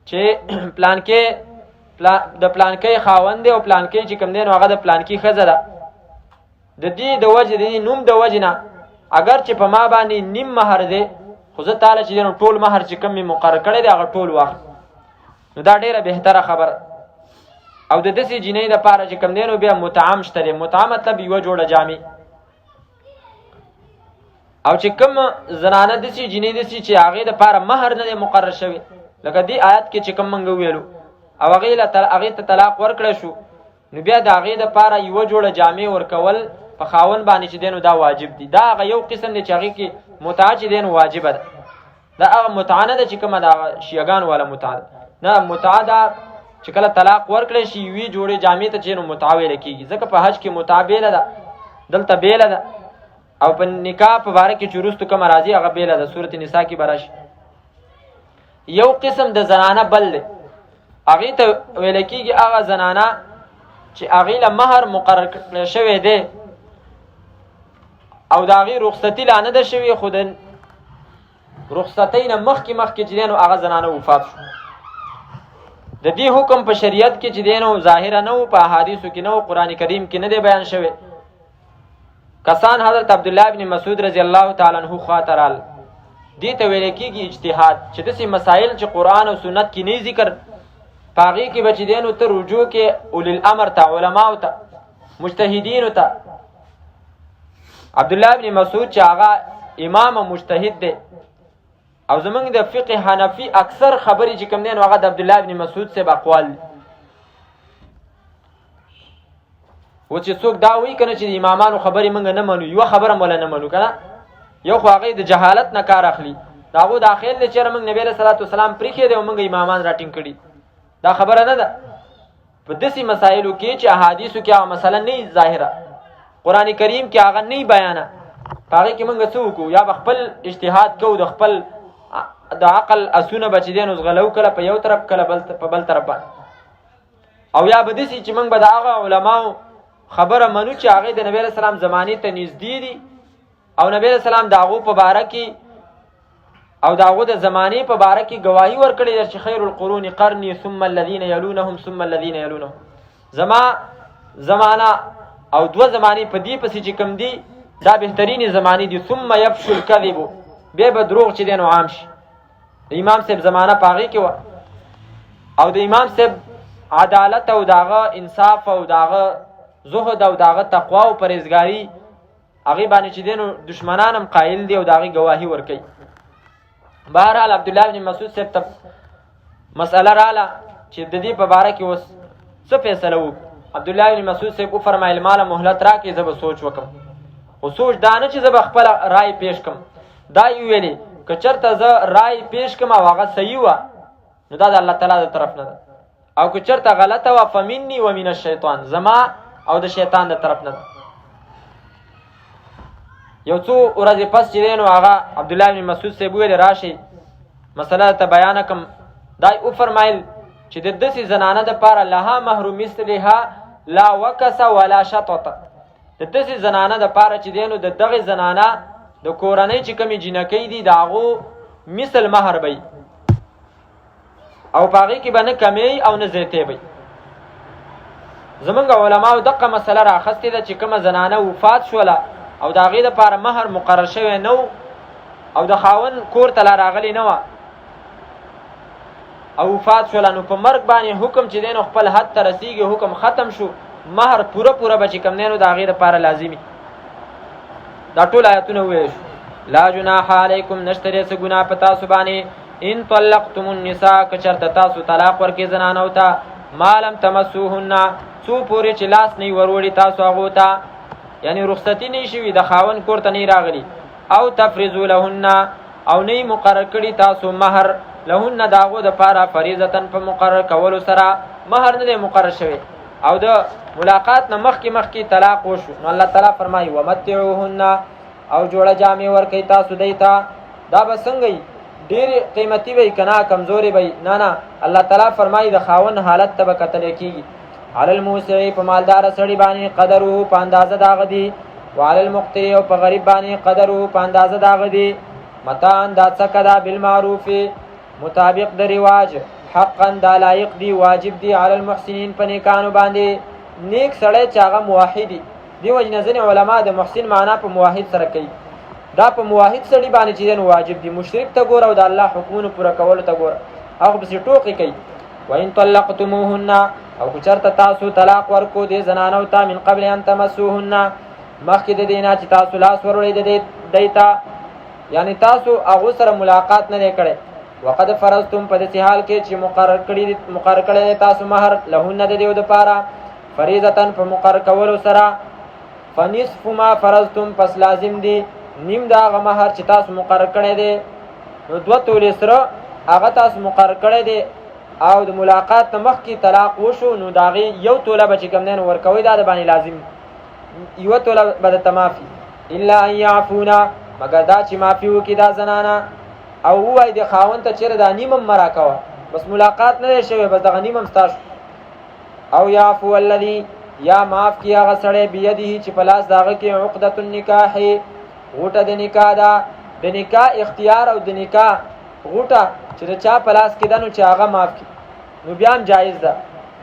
چې د پلانکۍ خاوند دی او پلانکۍ چې کوم دی نو هغه د پلانکۍ ښځه ده، د دې د وجې د دې نوم د وجې نه اگر چې په ما باندې نیم مهر دی خو زه تاله چې دی نو ټول مهر چې کوم مې مقرر کړی دی هغه ټول واخل نو دا ډیره بهتره خبره. او د داسې جینۍ دپاره چې کوم دی نو بیا مطعم شته دی، مطعم مطلب یوه جوړه جامې. او چې کوم زنانه داسې جینۍ داسې چې هغې دپاره مهر نه دی مقرر شوی لکه دې آیت کې چې کوم موږ وویلو او هغې ته طلاق ورکړی شو نو بیا د هغې دپاره یوه جوړه جامې ورکول په خاوند باندې چې دی نو دا واجب دی. دا هغه یو قسم دی چې هغې کې متعه چې دی نو واجبه ده. دا هغه متعه نه ده چې کومه د شیعګانو والا متعه ده، نه متعه ده چې کله طلاق ورکړی شي یوې جوړې جامې ته چې نو متعه ویل کېږي، ځکه په حج کې متعه بیله ده، دلته بیله ده، او په نکاح په باره کې چې وروستو کومه راځي هغه بیله ده، سورت نساء کې به راشي. یو قسم د زنانه بل دی، هغې ته ویل کېږي هغه زنانه چې هغې له مهر مقرر شوی دی او د هغې رخصتي لا نه ده شوې، خو د رخصتۍ نه مخکې چې دی نو هغه زنانه وفات شو. د دې حکم په شریعت کې چې دی نو ظاهره نه و، په احادیثو کې نه و، قرآن کریم کې نه دی بیان شوی. کسان حضرت عبدالله بن مسعود رضی الله تعالی عنہ خواته رال، دې ته ویل کېږي اجتهاد، چې داسې مسایل چې قرآن او سنت کې نه ذکر په هغې کې به چې دی نو ته رجوع کې اولی الامر ته، علماو ته، مجتهدینو ته. عبدالله بن مسعود چې هغه امام مجتهد دی او زمونږ د فقه حنفي اکثر خبرې چې کوم دی نو هغه د عبدالله بن مسعود صاحب اقوال دي. و چې څوک دا وایي که نه چې د امامانو خبرې موږ نه منو، یوه خبره مولا نه منو که نه، یو خو هغې د جهالت نه کار اخلي، د هغو دا خیال دی چېرې موږ نبي علیه صلات وسلام پرېښی دی او موږ امامان راټینګ کړي، دا خبره نه ده. په داسې مسایلو کې چې احادیثو کې هغه مسله نه ظاهره، قرآن کریم کې هغه نه بیانه، په هغې کې موږ څه وکړو؟ یا به خپل اجتهاد کوو، د خپل د عقل اسونه به چې دی نو ځغلو، کله په یو طرف کله په بل طرف باندې، او یا به داسې چې موږ به د هغه علماو خبره منو چې هغې د نبي علیه السلام زمانې ته نږدې دي او نبی علیه السلام د هغو په باره کې او د هغو د زمانې په باره کې ګواهي ورکړې ده چې خیر القرون قرني ثم الذین یلونهم ثم الذین یلونهم، زما زمانه او دوه زمانې په دې پسې چې کوم دي دا بهترینې زمانې دي. ثم یفشو الکذب، بیا به دروغ چې دی نو عام شي. د امام صاحب زمانه په هغې کې وه او د امام صاحب عدالت او د هغه انصاف او د هغه زهد او د هغه تقوا او پرهیزګاري هغې باندې چې دی نو دشمنان هم قایل دي او د هغې ګواهي ورکوي. بهرحال عبدالله بن مسعود صاحب ته مسئله راله چې د دې په باره کې اوس څه فیصله وکړو. عبدالله بن مسعود صاحب وفرمایل ماله مهلت راکړئ، زه به سوچ وکړم. خو سوچ دا نه چې زه به خپله رای پیش کړم، دا یې ویلې که چېرته زه رای پیش کړم او هغه صحیح وه نو دا د الله تعالی د طرف نه ده، او که چېرته غلطه وه فمني ومن الشیطان، زما او د شیطان د طرف نه ده. یو څو ورځې پس چې دی نو هغه عبدالله بن مسعود صاحب ویلې راشئ مسله ته بیانه کړم. دا یې وفرمایل چې د داسې زنانه دپاره لها مهر مثلها لا وکس ولا شطط، د داسې زنانه دپاره چې دی نو د دغې زنانه د کورنۍ چې کومې جینکۍ دي د هغو مثل مهر به او په هغې کې به نه کمی او نه زیاتې به. زمونږ علماو دقه مسله رااخستې ده چې کومه زنانه وفات شوله او د هغې دپاره مهر مقرر شوی نه او د خاوند کور ته لا راغلی نه وه او وفات شوله، نو په مرګ باندې حکم چې دی نو خپل حد ته رسیږي، حکم ختم شو، مهر پوره به چې کوم دی نو د هغې دپاره لازمي. دا ټول آیتونه وویل شو. لا جناح علیکم، نشته دی څه ګناه په تاسو باندې، ان طلقتم النساء، که چېرته تاسو طلاق ورکړئ زنانو ته، ما لم تمسوهن، څو پورې چې لاس نه وروړي تاسو هغو ته، یعنی رخصتي نه شوي، د خاوند کور ته نه راغلي، او تفرضو لهن، او نه مقرر کړي تاسو مهر لهن د هغو دپاره فریضتن په مقرر کولو سره، مهر نه دی مقرر شوی او د ملاقات نه مخکې طلاق وشو، نو الله تعالی فرمایي ومتعوهن، او جوړه جامې ورکوي تاسو دی ته. دا به څنګه وي؟ ډېرې قیمتي به که نه کمزورې به نه، الله تعالی فرمایي د خاوند حالت ته به کتلی کېږي. علی الموسع، په مالداره سړي باندې قدره، په اندازه د هغه دي، وعلی المقتر، او په غریب باندې قدره، په اندازه د هغه دي. متاعا، دا څکه ده، بالمعروف، مطابق د رواج، حقا، دا لایق دی، واجب دی، علی المحسنین، په نیکانو باندې. نیک سړی چې هغه موحد دی، دې وجې نه ځینې علما د محسن معنا په موحد سره کوي، دا په موحد سړي باندې چې دی نو واجب دی. مشرک ته ګوره او د الله حکمونو پوره کولو ته ګوره، هغه پسې ټوقې کوي. وان طلقتموهن، او که چېرته تاسو طلاق ورکو دې زنانو ته، من قبل ان تمسوهن، مخکې د دې نه چې تاسو لاس وروړئ دی ته، یعنی تاسو هغو سره ملاقات نه دی کړی. وقد فرضتم، په داسې حال کې چې مقرر کړی دی تاسو مهر لهن د دې دپاره، فریضتن په مقرر کولو سره. فنصف ما فرضتم، پس لازم دی نیم د هغه مهر چې تاسو مقرر کړی دی، نو 2 تولې سره هغه تاسو مقرر کړی دی او د ملاقات نه مخکې طلاق وشو نو د هغې 1 توله به چې کوم دی نو ورکوئ دا د باندې لازم 1 توله به درته معافي الا ان یعفونا مګر دا چې معافي وکړي دا زنانه او ووایي د خاوند ته چېرې دا نیم هم مه راکوه بس ملاقات نه دی شوی بس دغه نیم هم ستا شو او یعفو الذي یا معاف کی هغه سړی بیده چې په لاس د هغه کې عقدة النکاح غوټه د نکاح ده د نکاح اختیار او د نکاح غوټه چې د چا په لاس کې ده نو چې هغه معاف کړي نو بیا هم جایز ده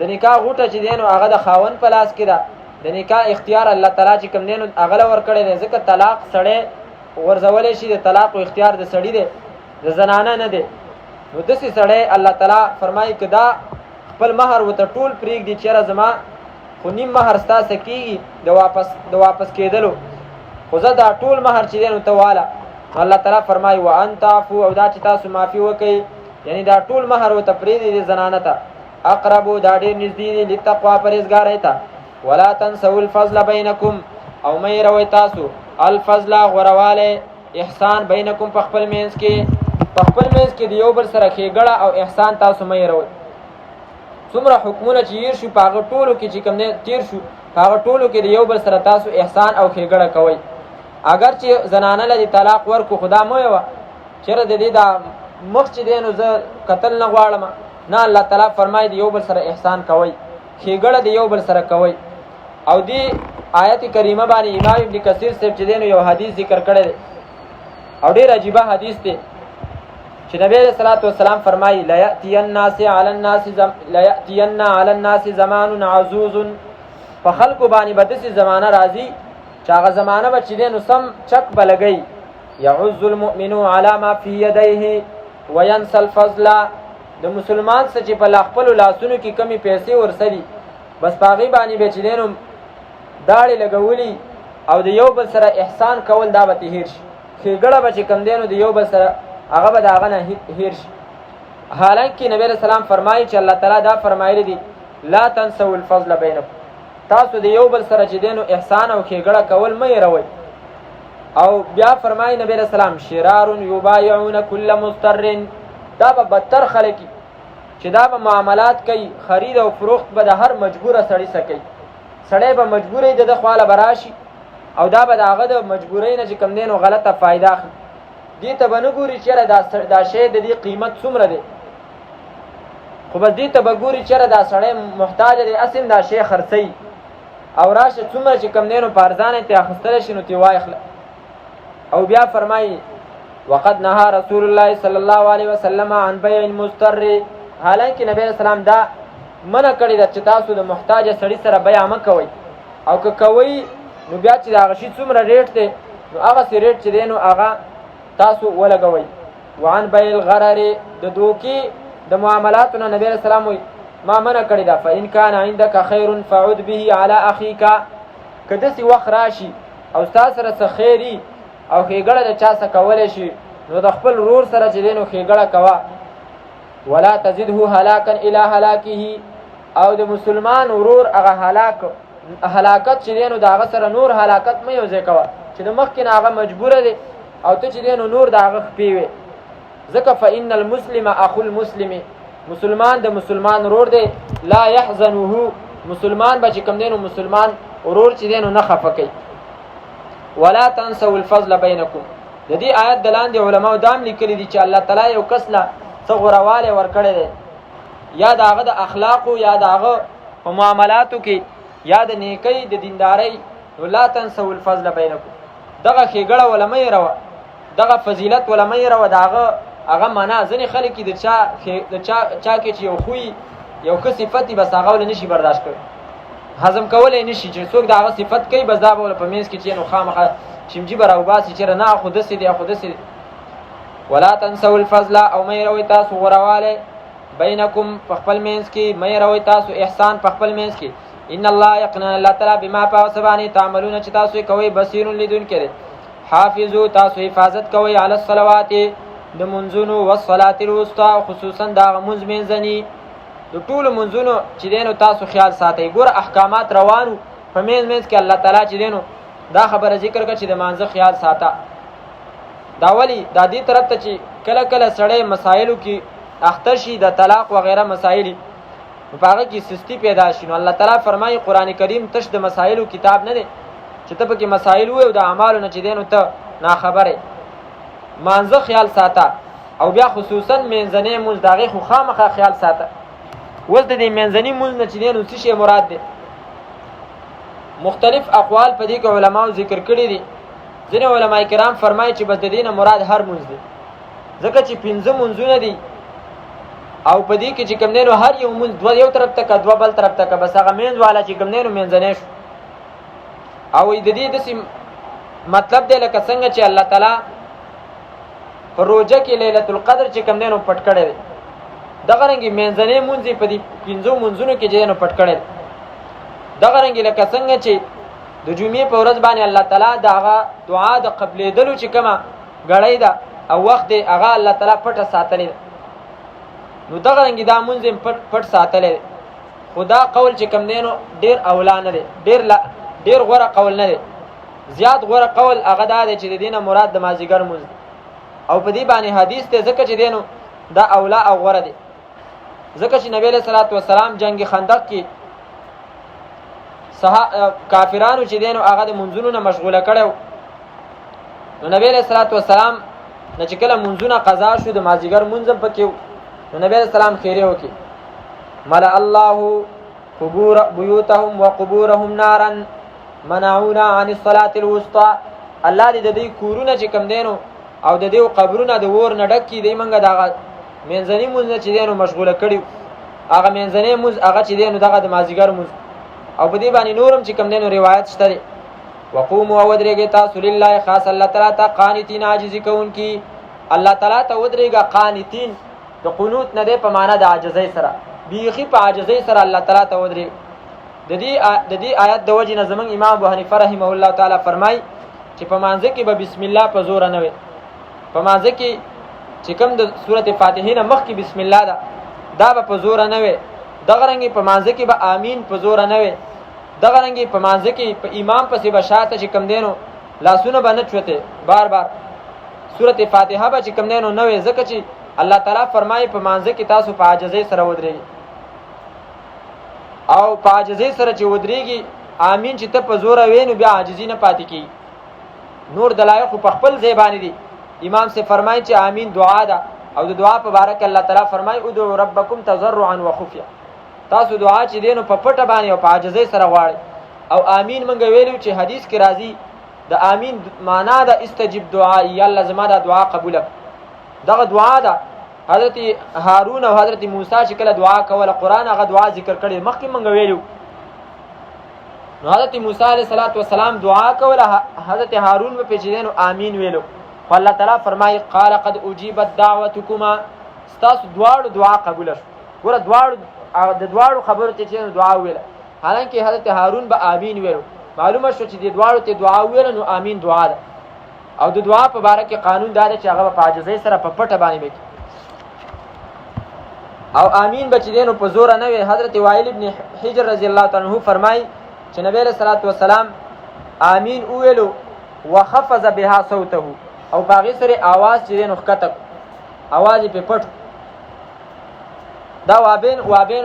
د نکاح غوټه چې دی نو هغه د خاوند په لاس کې ده د نکاح اختیار الله تعالی چې کوم دی نو هغه له ورکړی دی ځکه طلاق سړی ورځولی شي د طلاق اختیار د سړي دی د زنانه نه دی نو داسې سړی الله تعالی فرمایي که دا خپل مهر ورته ټول پرېږدي چېرې زما خو نیم مهر ستاسې کېږي د واپس کېدلو خو زه دا ټول مهر چې دی نو ته واله الله تعالی فرمایي وان تعفو او دا چې تاسو معافي وکئ یعنی دا ټول مهر ورته پرېږدي د زنانه ته اقربو دا ډېر نږدې دي لتقوا پرهېزګارۍ ته ولا تنسوا الفضل بینکم او مه هېروئ تاسو الفضل غوروالی احسان بینکم په خپل منځ کې د یو بل سره ښېګړه او احسان تاسو مه هېروئ څومره حکمونه چې هیر شو په هغه ټولو کې چې کوم دی تیر شو په هغه ټولو کې د یو بل سره تاسو احسان او ښېګړه کوئ اگر چې زنانه له دې طلاق ورکو خو دا مه ویوه چېرې د دې دا مخ چې دی نو زه کتل نه غواړم نه الله تعالی فرمایي د یو بل سره احسان کوئ ښېګړه د یو بل سره کوئ او دې آیت کریمه باندې امام ابن کثیر صاحب چې دی نو یو حدیث ذکر کړی دی او ډېر عجیبه حدیث دی چې نبی علیہ الصلوۃ والسلام فرمایي لا یأتین علی الناس زمان عزوز په خلکو باندې به داسې زمانه راځي چې هغه زمانه به چې دی نو سم چک به لګوي یعز المؤمن علی ما فی یدیه وینسى الفضل د مسلمان څه چې په خپلو لاسونو کې کمې پیسې ورسدي بس په هغې باندې به چې دی نو داړې لګولي او د یو بل سره احسان کول دا به تهیر شي ښېګړه به چې کوم دی نو د یو بل سره هغه به د هغه نه هیر شي حالانکه نبی علیہ السلام فرمایي چې الله تعالی دا فرمایلی دي لا تنسوا الفضل بینکم تاسو د یو بل سره چې دی نو احسان او ښېګړه کول مه هېروئ او بیا فرمایي نبی علیہ السلام شرار یبایعون کل مضطر دا به بدتر خلک چې دا به معاملات کوي خرید او فروخت به د هر مجبوره سړي سره کوي سړی به مجبوری د ده خواله به راشي او دا به د هغه د مجبورۍ نه چې کوم دی نو غلطه فایده اخلي دې ته به نه ګوري چېرې دا شی د دې قیمت څومره دی خو بس دې ته به ګوري چېرې دا سړی محتاج دی اصل دا شی خرڅوي او راشه څومره چې کوم دی نو په ارزانه ترې اخیستلی شي نو ترې واخله او بیا فرمایي وقد نهى رسول الله صلی الله علیه وسلم عن بیع المضطر حالانکه نبی علیہ السلام دا منع کړی ده چې تاسو د محتاج سړي سره بیع مه کوئ او که کوئ نو بیا چې د هغه شي څومره ریټ دی نو هغسې ریټ چې دی نو هغه تاسو ولګوئ وعن بیع الغرر د دوکې د معاملاتو نه نبی علیہ السلام وایي ما منع کړی ده فإن کان عندک خیر فعد به علی اخیک که داسې وخت راشي او ستا سره څه خیري او ښېګړه د چا څه کولی شي نو د خپل ورور سره چې دی نو ښېګړه کوه ولا تزده هلاکا الی هلاکه او د مسلمان ورور هغه هلاکت چې دی نو د هغه سره نور هلاکت مه یو ځای کوه چې د مخکې نه هغه مجبوره دی او ته چې دی نو نور د هغه خپې وې ځکه فإن المسلم اخو المسلم مسلمان د مسلمان ورور دی لا یحزنه مسلمان به چې کوم دی نو مسلمان ورور چې دی نو نه خفه کوي ولا تنسوا الفضل بینکم د دې آیت د لاندې علماو دام لیکلي دي چې الله تعالی یو کس له څه غوروالی ورکړی دی یا د هغه د اخلاقو یا د هغه په معاملاتو کې یا د نیکۍ د دیندارۍ نو لا تنسوا الفضل بینکم دغه ښېګړه وله مه هېروه دغه فضیلت وله مه هېروه د هغه معنا ځینې خلک د چا کې چې یو خوی یو ښه صفت وي بس هغه وله نشي برداشت کوي هضم کولی نشي چې څوک د هغه صفت کوي بس دا به وله په منځ کې چې نو خامخا چمجي به راوباسي چېرې نه خو داسې دی خو داسې دی ولا تنسوا الفضل او مه هېروئ تاسو غوروالی بینکم په خپل منځ کې مه هېروئ تاسو احسان په خپل منځ کې ان الله یقینا الله تعالی بما په هغه څه باندې تعملونه چې تاسو یې کوئ بصیر لیدونکی دی حافظو تاسو حفاظت کوئ علی الصلوات د منځونو والصلاة الوسطی خصوصا د هغه مونځ منځني د ټولو منځونو چې دی نو تاسو خیال ساتئ ګوره احکامات روانو په منځ کې الله تعالی چې دی نو دا خبره ذکر کړه چې د مانځه خیال ساته دا ولی دا دې طرف ته چې کله کله سړی مسایلو کې اخته شي د طلاق وغیره مسایل په هغه کې سستی پیدا شي نو الله تعالی فرمایي قران کریم تش د مسایلو کتاب نه دی چې ته پکې مسایل وې او د اعمالو نه چې دینو ته ناخبره مانزه خیال ساته او بیا خصوصا منځنۍ مونږ دغه خو خامخا خیال ساته ولته د منځنۍ مونږ نه چې دینو څه شی مراد دی مختلف اقوال په دې کې علماو ذکر کړي دي ځینې علما کرام فرمایي چې بس د دینه مراد هر مونږ دی ځکه چې 15 مونږونه دي او په دې کې چې کوم دینو هر یو مونږ دوه یو طرف ته کا دوه بل طرف ته کا بس هغه مینځ والا چې کوم دینو منځنۍ شو او د دې د مطلب دی لکه څنګه چې الله تعالی په روزه کې ليله القدر چې کوم دینو پټ کړي دي دغه رنګي منځنۍ مونږ په دې 15 مونږونو کې دینو پټ کړي دغه رنګي لکه څنګه چې د جمعې په ورځ باندې الله تعالی دغه دعا د قبلېدلو چې کومه غړې ده او وخت هغه الله تعالی پټه ساتلې نو دغه رنګي دا مونږ پټ ساتلې خدا قول چې کوم دینو ډیر اولانه دي ډیر غوړه قول نه دی زیات غوړه قول هغه دا دی چې د دینه مراد د مازیګر مونږ او په دې باندې حدیث ته ځکه چې دینو دا اولا او غوړه دی ځکه چې نبی له صلوات و سلام جنگ خندق کې کافرانو چې دینو هغه د منځونو نه مشغوله کړو نو نبی له صلوات و سلام نه چې کله منځونه قضا شو د مازیګر مونږ پکې نو نبی له سلام خیره وکي ملأ الله قبور بيوتهم وقبورهم نارا منعونا عن الصلاه الوسطى الله دې د دې کورونه چې کم دینو او د دې قبرونه د ور نه ډک کی دی منګه دغه منځنی مونږ چې دینو مشغوله کړي هغه منځنی مونږ هغه چې دینو دغه د مازیګر مونږ او په دې باندې نورم چې کم دینو روایت شته وقوموا ودرېږي تاسو لله خاص الله تعالی ته قانتين عاجزي کوونکی الله تعالی ته ودرېږي قانتين د قنوت نه دی په معنا د عاجزۍ سره بیخي په عاجزۍ سره الله تعالی ته ودرېږي د دې آیت د وجه نه زمون امام ابو حنیفه رحمه الله تعالی فرمای چې په مانځ کې به بسم الله په زور نه وي په مانځ کې چې کوم د سورته فاتحه نه مخکې بسم الله دا به په زور نه وي دغه رنګي په مانځ کې به امین په زور نه وي دغه رنګي په مانځ کې په امام پسې به شاته چې کم دینو لاسونه باندې چوته بار بار سورته فاتحه به چې کم دینو نه وي ځکه چې الله تعالی فرمایي په مانځ کې تاسو په عاجزۍ سره ودرېږئ او په عاجزۍ سره چې ودرېږي امین چې ته په زور وینو بیا عاجزي نه پاتې کی نور دلایل خو په خپل ځای باندې دي امام سے فرمایي چې امین دعا ده او د دعا په باره کې الله تعالی فرمایي ادعوا ربکم تضرعا وخفیا تاسو دعا چې دینو په پټه باندې او په عاجزۍ سره غواړئ او امین مونږ ویلو چې حدیث کې راځي د امین معنا ده استجب دعاء یا الله زما دا دعا قبول دغه دعا ده حضرت هارون او حضرت موسی چې کله دعا کوله قران هغه دعا ذکر کړي مخکې مونږ ویلو نو حضرت موسی علیه السلام دعا کوله حضرت هارون په پیچیدنو امین ویلو الله تعالی فرمایي قال قد اجيبت دعوتكما استاسو دواړو دعا قبول شو ګوره د دواړو خبرو ته چې دعا ویله حالانکه حضرت هارون به امین ویلو معلومه شو چې د دواړو ته دعا ویله نو امین دعا ده او د دعا په باره کې قانون دا ده چې هغه په عاجزۍ سره په پټه باندې وکړي او امین بچ دینو په زور نه وي حضرت وائل ابن حجر رضی الله تعالی عنہ فرمای چې نبی علیہ الصلوۃ والسلام امین ویلو وخفض بها صوته او باغی سره आवाज چې دینو خطک आवाज په پټ دا وابین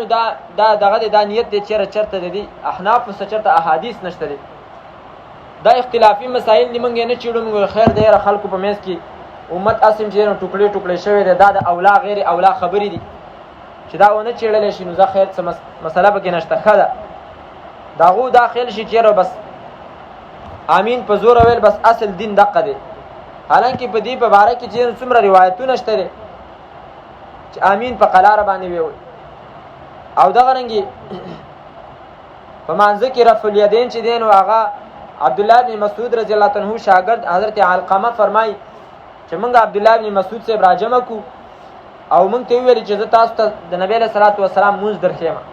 دا دغه د نیت د چرته د دي احناف سچته احادیث نشته دي دا اختلافي مسائل نیمنګ نه چیړو موږ خیر دی خلکو په میس کې امت اسیم چې نو ټوکړي شوی دی دا د اولا غیر اولا خبرې دي چې دا ونه چیړل شي نو ځکه خیر څه مسله به کې نشته خدا داغو داخل شي چیرې بس امین په زور ویل بس اصل دین دقه دی حالانکه په دې په باره کې چې څومره روایتونه شته دي چې امین په قلاره باندې وي او دغه رنګي په مانځ کې رفع الیدین چې دین او هغه عبد الله بن مسعود رضی الله عنه شاګرد حضرت علقمه فرمای چې موږ عبد الله بن مسعود سے راجمه کو او موږ ته ویل چې تاسو ته د نبی له صلوات و سلام مونږ درخېما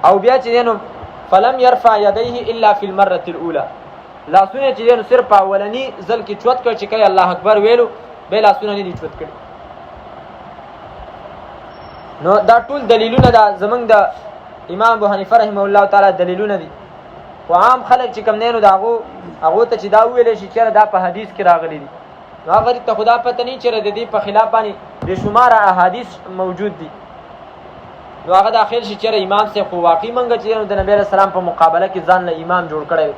او بیا چې دینو فلم يرفع يديه الا في المره الاولى لا سونه چې دینو صرف اولنی ځل کې چوت کړ چې کوي الله اکبر ویلو به لا سونه نه چوت کړ نو دا ټول دلیلونه دا زمنګ د امام ابو حنیفه رحمه الله تعالی دلیلونه دي خو عام خلک چې کوم دی نو د هغو ته چې دا وویلی شي چېرې دا په حدیث کې راغلی دي نو هغه غریب ته خو دا پته نه چېرې د دې په خلاف باندې بېشماره احادیث موجود دي نو هغه داخل شي چېرې امام صاحب خو واقعي موږ چې د نبي علیه السلام په مقابله کې ځان له امام جوړ کړی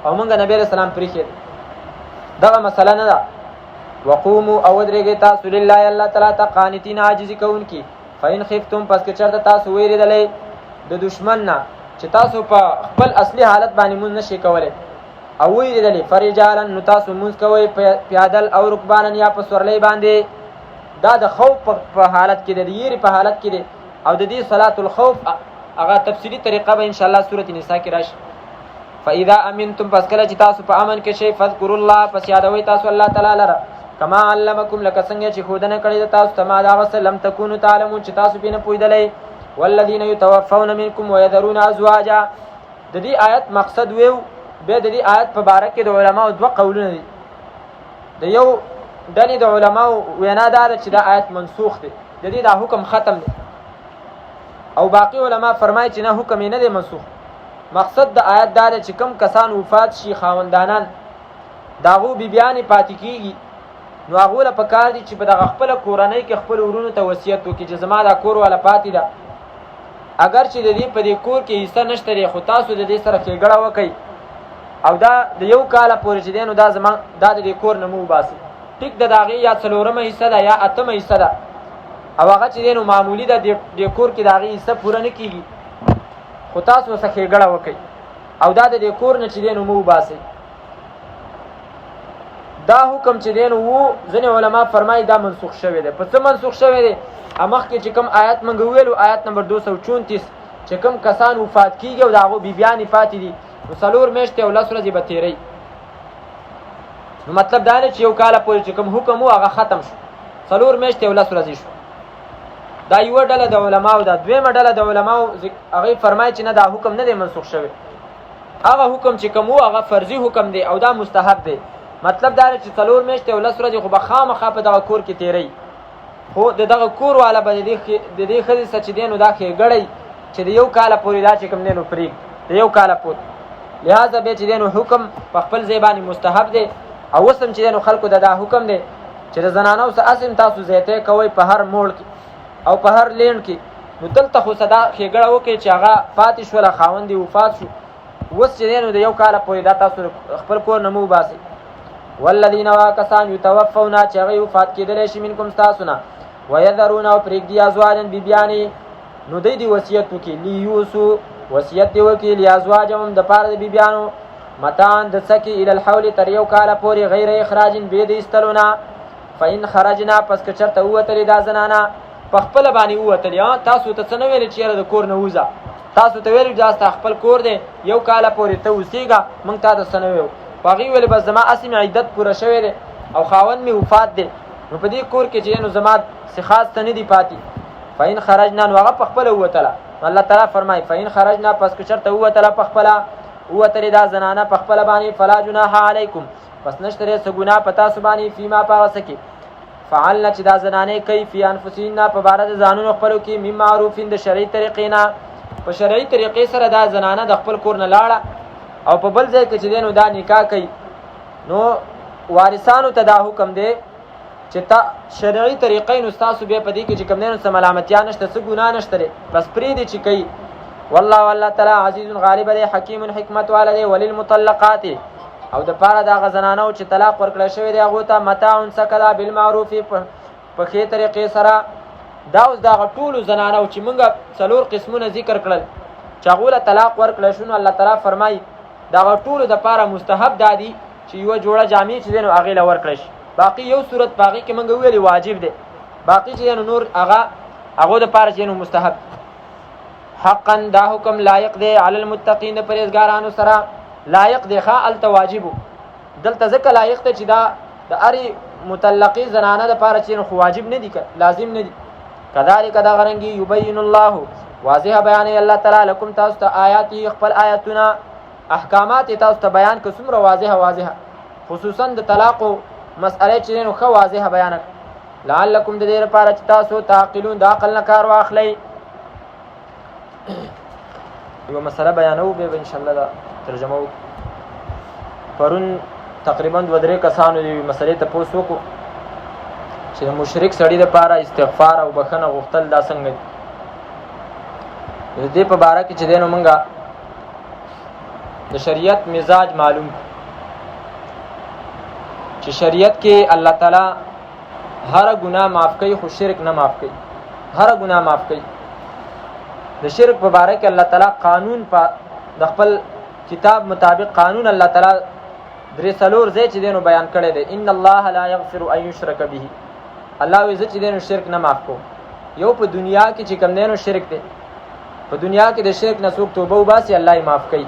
او موږ نبي علیه السلام پرېښی دغه مسله نه ده وقوموا او ودرېږئ تاسو لله الله تعالی ته قانتین عاجزي کوونکي فإن خفتم پس که چېرته تاسو ویرېدلی د دشمن نه چې تاسو په خپل اصلي حالت باندې مونځ نشئ کولی او ویرېدلی فرجالا نو تاسو مونځ کوئ پیادل او رکبانن یا په سورلۍ باندې دا د خوف په حالت کې دی د یېرې په حالت کې دی او د دې صلات الخوف هغه تفصیلي طریقه به انشاءالله سورة نساء کې راشي فاذا امنتم پس کله چې تاسو په امن کې شئ فاذکروا الله پس یادوئ تاسو الله تعالی لره کما علمکم لکه څنګه چې ښودنه کړې ده تاسو ته ما د هغه څه لم تکونو تعلمون چې تاسو پرې نه پوهېدلی والذین یتوفون منکم ویذرون ازواجا د دې آیت مقصد ویو بیا د دې آیت په باره کې د علماو دوه قولونه دي د یو ډلې د علماو وینا دا ده چې دا آیت منسوخ دی د دې دا حکم ختم دی او باقي علما فرمایي چې نه حکم یې نه دی منسوخ مقصد د آیت دا دی چې کم کسان وفات شي خاوندانان د هغو بیبیانې پاتې کېږي نو هغو له پکار دي چې په دغه خپله کورنۍ کې خپل ورونو ته وصیت وکړي چې زما دا کور والا پاتې ده اگر چې د دې په دې کور کې حصه نشته دی خو تاسو د دې سره ښېګړه وکئ او دا د یو کاله پورې چې دی نو دا د دې کور نه مو وباسئ ټیک د هغې یا څلورمه حصه ده یا اتمه حصه ده او هغه چې دی نو معمولي ده دې کور کې د هغې حصه پوره نه کېږي خو تاسو ورسه ښېګړه وکئ او دا د دې کور نه چې دی نو مو وباسئ دا حکم چې دی نو ځینې علما فرمایي دا منسوخ شوی دی په څه منسوخ شوی دی مخکې چې کوم آیت موږ وویلو آیت نمبر 234 چې کوم کسان وفات کېږي او د هغو بیبیانې پاتې دي نو 4 میاشتې او 10 ورځې به تېروي نو مطلب دا دی چې یو کاله پورې چې کوم حکم و هغه ختم شو 4 میاشتې او 10 ورځې شو دا یوه ډله د علماو ده دویمه ډله د علماو هغوی فرمایي چې نه دا حکم نه دی منسوخ شوی هغه حکم چې کوم و هغه فرضي حکم دی او دا مستحب دی مطلب دا دی چې 4 میاشتې او 10 ورځې خو به خامخا په دغه کور کې تېروي خو د دغه کور والا به د دې ښځې څه چې دی نو دا ښېګړی چې د یو کاله پورې دا چې کوم دی نو پرېږدي د یو کاله پورې لهذا بیا چې دی نو حکم په خپل ځای باندې مستحب دی او اوس هم چې دی نو خلکو ته دا حکم دی چې د زنانو څه اسم تاسو زیاتی کوئ په هر موړ کې او په هر لینډ کې نو دلته خو څه دا ښېګړه وکړئ چې هغه پاتې شوله خاوند یې وفات شو اوس چې دی نو د یو کاله پورې دا تاسو خپل کور نه مه وباسئ والذین واکسان یتوفون چې هغوی وفات کېدلی شي منکم ستاسو نه ویذرون او پرېږدي ازواجن بیبیانې نو دوی دې وصیت وکړي لیوسو وصیت دې وکړي لازواجهم دپاره د بیبیانو متاعن د څکې الی الحول تر یو کاله پورې غیر اخراج بې د ایستلو نه فإن خرجنا پس که چېرته ووتلې دا زنانه په خپله باندې ووتلې تاسو ته څه نه ویلې چې یاره د کور نه ووځه تاسو ته ویلې دا ستا خپل کور دی یو کاله پورې ته اوسېږه موږ تا ته څه نه ویو خو هغوی ویلې بس زما هسې مې عدت پوره شوی دی او خاوند مې وفات دی نو په دې کور کې چې نو زما څه خاص ته نه دي پاتې فإن خرجنا نو هغه په خپله ووتله الله تعالی فرمایي فإن خرجنا پس که چېرته ووتله په خپله ووتلې دا زنانه په خپله باندې فلا جناح علیکم پس نشته دی څه ګناه په تاسو باندې فیما په هغه څه کې فعلنا چې دا زنانې کوي فی انفسهن په باره د ځانونو خپلو کې من معروفین د شرعي طریقې نه په شرعي طریقې سره دا زنانه د خپل کور نه لاړه او په بل ځای کې چې دی نو دا نکاح کوي نو وارثانو ته دا حکم دی چې تا شرعي طریقې نو ستاسو بیا په دې کې چې کوم دی نو څه ملامتیا نشته څه ګناه نشته دی بس پرېږدي چې کوي والله الله تعالی عزیز غالب دی حکیم حکمت والا دی وللمطلقات او د پاره د هغه زنانو چې طلاق ورکړی شوی دی هغو ته متاع سکلا بالمعروف په ښې طریقې سره دا اوس د هغه ټولو زنانو چې موږ 4 قسمونه ذکر کړل چې هغو له طلاق ورکړی شو نو الله تعالی فرمایي د هغه ټولو دپاره مستحب دا دي چې یوه جوړه جامې چې دی نو هغې له ورکړی شي باقي یو صورت په هغې کې موږ وویلې واجب دی باقي چې دی نو نور هغو دپاره چې نو مستحب حقا دا حکم لایق دی علی المتقین د پرهیزګارانو سره لایق دی ښه هلته واجبو دلته ځکه لایق دی چې دا د هرې مطلقې زنانه دپاره چې نو خو واجب نه دي لازم نه دي کذلک دغه رنګې یبین الله واضح بیانوي الله تعالی لکم تاسو ته آیاتې خپل آیاتونه احکامات تاسو ته بیان که څومره واضحه خصوصا د طلاقو مسئله چې نو ښه واضحه بیانه لعلکم د دې لپاره چې تاسو تعقلون د عقل نه کار واخلئ یوه مسله بیانوو بیا به انشاءالله ترجمه پرون تقریبا 2-3 کسانو دې مسلې ته پوښتنه وکړو چې مشرک سړی لپاره استغفار او بخښنه غوښتل دا څنګه دي دې په باره کې چې دینو مونږه د شریعت مزاج معلوم چې شریعت کې الله تعالی هر ګناه معاف کوي خو شرک نه معاف کوي هر ګناه معاف کوي د شرک په باره کې الله تعالی قانون په د خپل کتاب مطابق قانون الله تعالی درې څلور ځای چې دینو بیان کړی دی ان الله لا یغفر ان یشرک به الله وی چې دینو شرک نه معاف کو یو په دنیا کې چې کوم دینو شرک دی په دنیا کې د شرک نه څوک توبه وباسي الله یې معاف کوي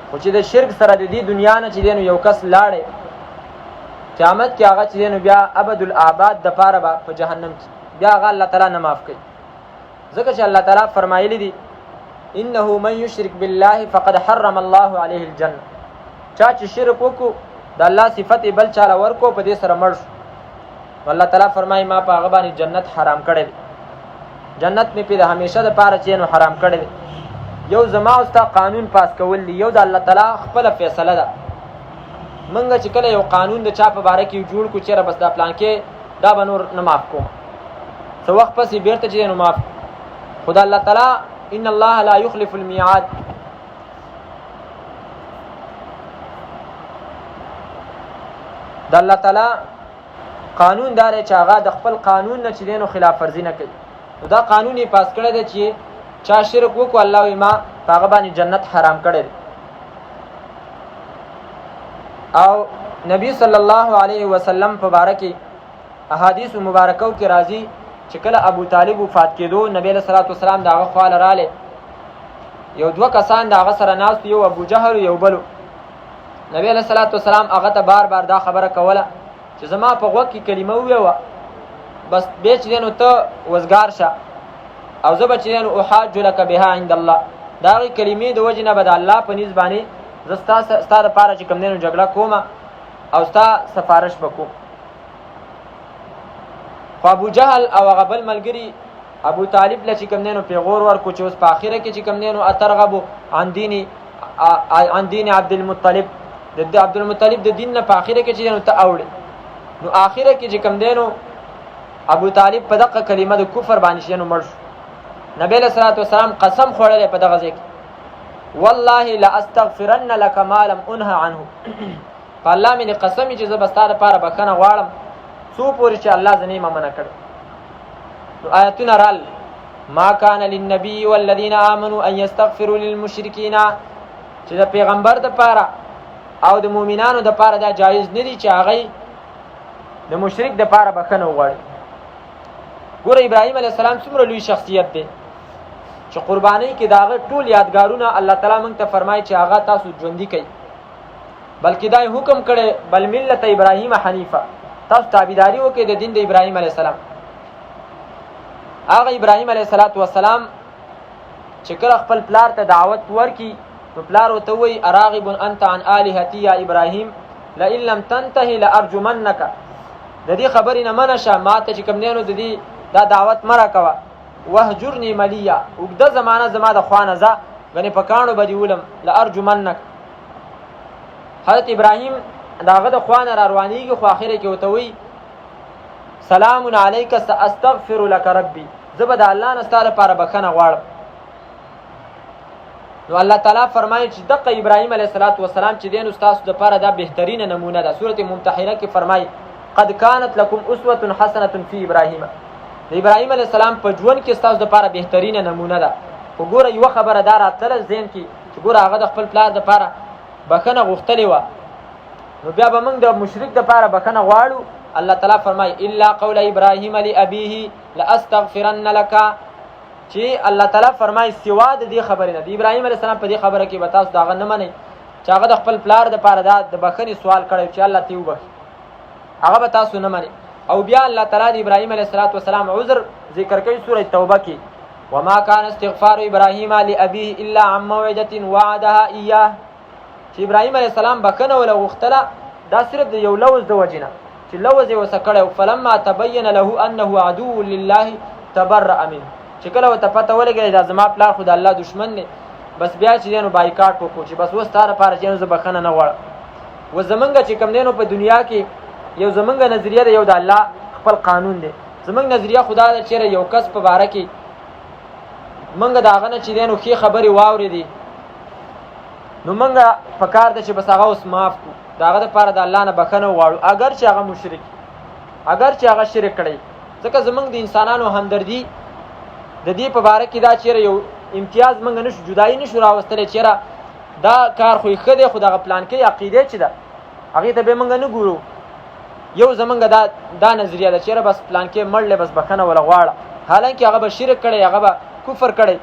خو چې د شرک سره د دې دنیا نه چې دینو یو کس لاړې قیامت کې هغه چې دینو بیا ابد الاباد د پاره به په جهنم کې بیا هغه الله تعالی نه معاف کوي ځکه چې الله تعالی فرمایلی دی انه من یشرک بالله فقد حرم الله عليه الجنه چا چې شرک وکړو د الله صفت بل چاله ورکو په دې سره مړ شو الله تعالی فرمایي ما په هغه باندې جنت حرام کړی دی جنت مې په همیشه د پاره چې نو حرام کړی دی یو زما او ستا قانون پاس کول دی یو د الله تعالی خپل فیصله ده منګه چې کله یو قانون د چا په باره کې جوړ کو چیرې بس دا پلان کې دا به نور نه معاف کوم څو وخت پسې بیرته چې نو معاف خدا الله تعالی ان الله لا يخلف الميعاد د الله تعالی قانون دار چې هغه د خپل قانون نه چې دینو خلاف ورزي نه کوي دا قانون یې پاس کړی دی چې چا شرک وکړو الله یې ما هغه باندې جنت حرام کړی دی او نبی صلی الله علیه وسلم په باره کې احادیث مبارکو کې راځي چې کله ابو طالب وفات کېدو نبی صلی الله علیه وسلم داغه خواله رااله یو دوه کسان داغه سره ناست یو ابو جهل یو بل نبی صلی الله علیه وسلم هغه ته بار بار دا خبره کوله چې زما په غوږ کې کلمه ویوه بس به چې دینو ته وزګار شه او زه به چې دینو احاج لك بها عند الله دا غي کلمې د وجنه به د الله په نسبت باندې زستا ستاره لپاره چې کوم دینو جګړه کوم او ستا سفارش وکوم خو ابو جهل او هغه بل ملګری ابو طالب له چې کوم دینو پیغور ورکو چې اوس په اخره کې چې کوم دینو اترغب عن دین عبد المطلب د عبد المطلب د دین نه په اخره کې چې دینو ته اوړي نو اخره کې چې کوم دینو ابو طالب په دغه کلمه د کفر باندې شنو مړ شو نبی له صلوات والسلام قسم خوړل په دغه ځکه والله لا استغفرن لك ما لم انه عنه الله مې قسم چې زه بستاره لپاره بخنه غواړم څو پورې چې الله زنه ما منع کړ نو آیتونه رال ما كان للنبي والذين امنوا ان يستغفروا للمشركين چې د پیغمبر د لپاره او د مؤمنانو د لپاره دا جایز نه دي چې هغه د مشرک د لپاره بخنه وغواړي ګور ابراهيم عليه السلام څومره لوی شخصیت دی چې قرباني کې داغه ټول یادګارونه الله تعالی موږ ته فرمایي چې هغه تاسو ژوندۍ کړئ بلکې دا حکم کړي بل ملت ابراهيم حنیفه تاسو تابعداري وکړئ د دین د ابراهيم عليه السلام هغه ابراهيم عليه السلام چې کله خپل پلار ته دعوت ورکي نو پلار وته وی اراغب انت عن الهتي یا ابراهيم لئن لم تنتهي لارجمنك د دې خبرې نه منشه ماته چې کوم نه د دې دا دعوت مرا کوا وهجرني مليا وګد زمانہ زما د خوانه ز غني پکانو بدی ولم لارجمنك حضرت ابراهيم داغه د خوانه را روانيږي خو اخره کې وته وی سلام عليك ساستغفر لك ربي زبد الله نه ستاره لپاره بخنه غواړم نو الله تعالی فرمایي چې دغه ابراهيم عليه السلام چې دین استاد د لپاره دا بهترینه نمونه ده سوره ممتحنه کې فرمایي قد كانت لكم اسوه حسنه في ابراهيم د ابراهيم عليه السلام په ژوند کې استاد د لپاره بهترینه نمونه ده وګوره یو خبره دار اتل زین کې چې ګوره هغه د خپل پلار د لپاره بخنه غوښتلې و نو بیا به موږ د مشرک د لپاره بخنه غواړو الله تعالی فرمای الا قول ابراهيم لابيه لاستغفرن لك چې الله تعالی فرمای سوا د دې خبرې نه د ابراهيم عليه السلام په دې خبره کې به تاسو داغه نه منئ چې هغه د خپل پلار د لپاره د بخنې سوال کړی چې الله تی وبخي هغه به تاسو نه منئ او بیا الله تعالی د ابراهيم عليه السلام عذر ذکر کوي سوره توبه کې وما كان استغفار ابراهيم لابيه الا عن موعده وعدها اياه چې ابراهيم عليه السلام بکنه ولا غختله دا صرف د یو لوز د وجنه چې لوز یې وسکړو فلما تبين له انه عدو لله تبرأ منه چې کله وته پته ولګی دا زما پلار خو د الله دشمن نه بس بیا چې دینو بایکاټ وکړو چې بس اوس تا لپاره چې زه بخښنه نه غواړم. و زمونږ چې کوم دینو په دنیا کې یو زمونږ نظریه ده، یو د الله خپل قانون دی. زمونږ نظریه خدا ده چېرې یو کس په باره کې مونږ د هغه نه چې دینو ښې خبرې واورېدې نو مونږ په کار ده چې بس هغه اوس معاف کړو، د هغه دپاره د الله نه بخښنه وغواړو اگر چې هغه مشرک اگر چې هغه شرک کړی. ځکه زمونږ د انسانانو همدردي د دې په باره کې دا چېرې یو امتیاز مونږ نشو جدایي نشو راوستلی چېرې دا کار خو یې ښه دی خو دغه پلانکۍ عقیدې چې ده هغې ته به مونږ نه ګورو. یو زمونږ دا نظریه ده چېرې بس پلانکۍ مړ دی بس بخښنه وله غواړه، حالانکې هغه به شرک کړی، هغه به کفر کړی.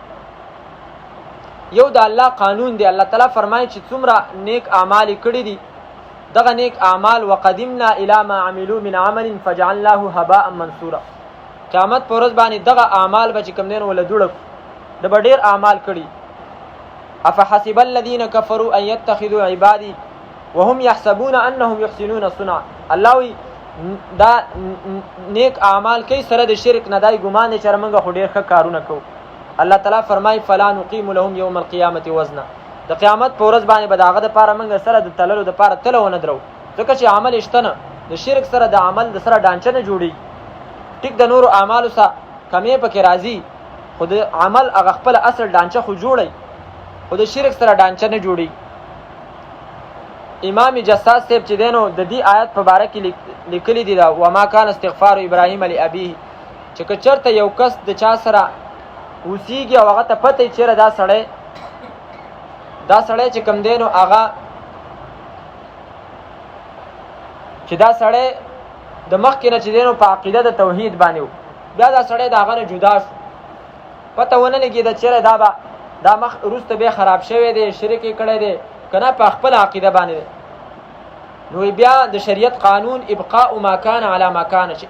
یو د الله قانون دی. الله تعالی فرمایي چې څومره نیک اعمال یې کړي دي دغه نیک اعمال وقدمنا الی ما عملوا من عمل فجعلناه هباء منثورا. قیامت په ورځ باندې دغه اعمال به چې کوم دین ولا دوړه د به ډېر اعمال کړي. افحسب الذین کفروا ان یتخذوا عبادی وهم یحسبون انهم یحسنون صنعا. الله وی دا نیک اعمال کوي سره د شرک نه دای ګمان دی چې موږ خو ډېر ښه کارونه کوو. الله تعالی فرمای فلا نقیم لهم یوم القیامة وزنا. د قیامت په ورځ باندې به د هغه دپاره موږ سره د تللو دپاره تله ونه درو، ځکه چې عمل شته نه. د شرک سره د عمل د سره ډانچه نه جوړېږي. ټیک د نورو اعمالو سره کمې پکې راځي خو د عمل هغه خپله اصل ډانچه خو جوړی، خو د شرک سره ډانچه نه جوړېږي. امام جساس صاحب چې دی نو د دې آیت په باره کې لیکلي دي دا وما کان استغفار ابراهیم لابیه، چې که چېرته یو کس د چا سره اوسیږي او هغه ته پته یې چېرې دا سړی چې کوم دی نو هغه چې دا سړی د مخکې نه چې دی نو په عقیده د توحید باندې و، بیا دا سړی د هغه نه جدا شو، پته ونه لګېده چېرې دا مخ وروسته بیا خراب شوی دی، شرک یې کړی دی که نه په خپله عقیده باندې دی. نو بیا د شریعت قانون ابقاء ما کان علی ما کان، چې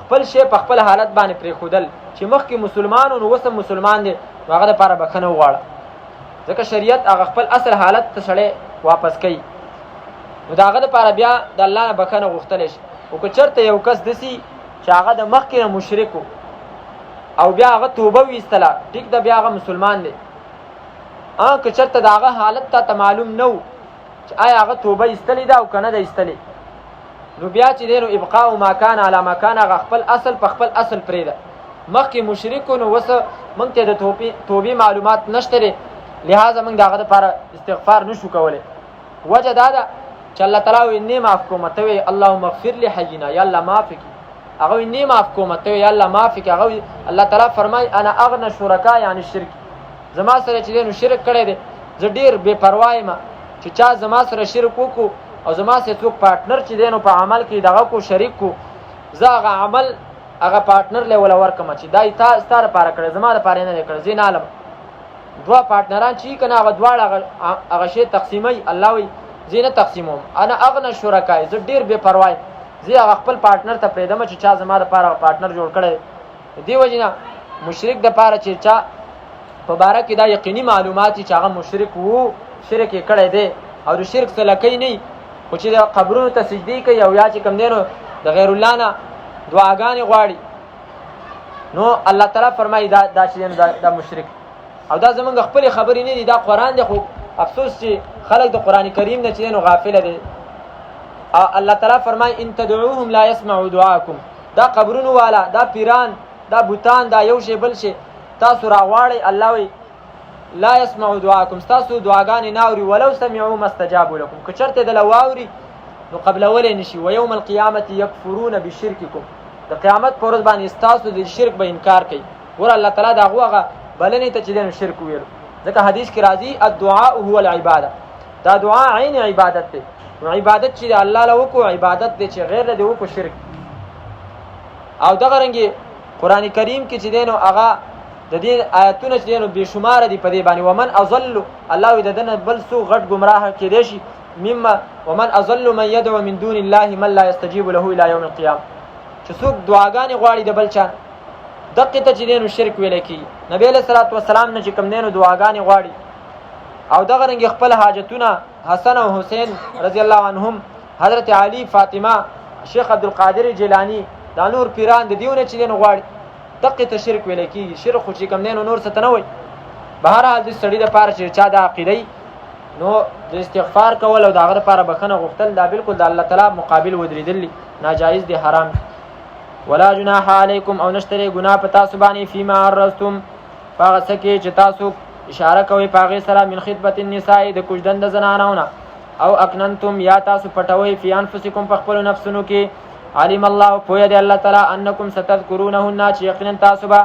خپل شی په خپل حالت باندې پرېښودل چې مخکې مسلمان و نو اوس هم مسلمان دی نو هغه دپاره بخښنه وغواړه، ځکه شریعت هغه خپل اصل حالت ته سړی واپس کوي. نو د هغه دپاره بیا د الله نه بخښنه غوښتلی شي. او که چېرته یو کس داسي چې هغه د مخکې نه مشرک و او بیا هغه توبه ویستله ټیک ده بیا هغه مسلمان دی. که چېرته د هغه حالت ته معلوم نه و چې آیا هغه توبه ایستلې ده او که نه ده ایستلې نو بیا چې دی نو ابقاء ما کان علی ما کان هغه خپل اصل په خپل اصل پرېږده. مخکې مشرک نو اوس موږ ته د توبې معلومات نشته دی لہذا موږ د هغه دپاره استغفار نشو کولی. وجه دا ده چې الله تعالی وایي نه معاف کومه، ته وایې اللهم اغفر لحینا یا الله معاف کړي، هغه وایي نه معاف کومه، ته وایې یا الله معاف کړي. هغه وایي الله تعالی فرمایي انا اغنى شرکا یعنی شرک، زما سره چې دی نو شرک کړی دی زه ډېر بې پروا یم چې چا زما سره شرک وکړو او زما سره څوک پارټنر چې دی نو په عمل کې دغه کو شریک کو زه هغه عمل هغه پارټنر له وله ورکړم چې دا یې ستا دپاره کړی زما دپاره یې نه دی کړی، زه یې نه علم. دوه پارټنران چې که نه هغه دواړه هغه شی تقسیموي، الله وایي زه نه تقسیموم انا اغنى شرکا، زه ډېر بې پروا یم، زه هغه خپل پارټنر ته پرېږدم چې چا زما دپاره پارټنر جوړ کړی. دې وجې نه مشرک دپاره چې چا په باره کې دا یقیني معلومات چې هغه مشرک وو شرک یې کړی دی او د شرک سلکی نه خو چې د قبرونو ته سجدې کوي او یا چې کوم دی نو د غیر الله نه دعاګانې غواړي نو الله تعالی فرمایي دا چې دا مشرک. او دا زمونږ خپلې خبرې نه دي، دا قرآن دی، خو افسوس چې خلک د قرآن کریم نه چې دی نو غافله دی. الله تعالی فرمایي ان تدعوهم لا يسمعوا دعاءکم، دا قبرونو والا دا پیران دا بوتان دا یو شی بل شی تاسو راغواړئ، الله وایي لا يسمعوا دعاءکم، ستاسو دعاګانې نه اوري ولو سمعوا ما استجابوا لكم، که چېرته دله واوري نو قبلولی نشي. ویوم القیامة یکفرون بشرککم، د قیامت په ورځ باندې ستاسو د شرک به انکار کوي. ور الله تعالی د هغو هغه بلنې ته چې دی نو شرک وویلو، ځکه حدیث کې راځي الدعاء هو العباده، دا دعا عین عبادت دی. نو عبادت چې الله له وکړو عبادت دی، چې غیر له دې وکړو شرک. او دغه رنګې قرآن کریم کې چې دی نو هغه د دې آیتونه چې دی نو بې شماره دي په دې باندې. ومن اضل، الله وایي د ده نه بل څوک غټ ګمراه کېدی شي مما ومن اضل من يدعو من دون الله من لا يستجيب له الى يوم القيامه، چې څوک دعاګانې غواړي د بل چا دقې ته چې دی نو شرک ویلی کېږي. نبی علیه صلات وسلام نه چې کوم دی نو دعاګانې غواړي او دغه رنګې خپل حاجتونه حسن او حسین رضی الله عنهم، حضرت علی، فاطمه، شیخ عبدالقادر جیلانی، دا نور پیران د دیونه چې دی نو غواړي دقې ته شرک ویلی کېږي. شرک خو چې کوم دی نو نور څه ته نه وایي. بهر حال د سړي لپاره چې چا د عقیدې نو د استغفار کول او د هغه لپاره بخښنه غوښتل دا بالکل د الله تعالی مقابل ودرېدل ناجایز دي، حرام. ولا جناح علیکم او نشته ګناه په تاسو باندې فيما عرضتم هغه څه کې چې تاسو اشاره کوي په هغې سره من خطبة النساء د کوژدن د زنانونه او اکننتم یا تاسو پټوئ فی انفسکم په خپلو نفسونو کې. علم الله پوهه دی الله تعالی انکم ستذکرونهن چې یقینا تاسو به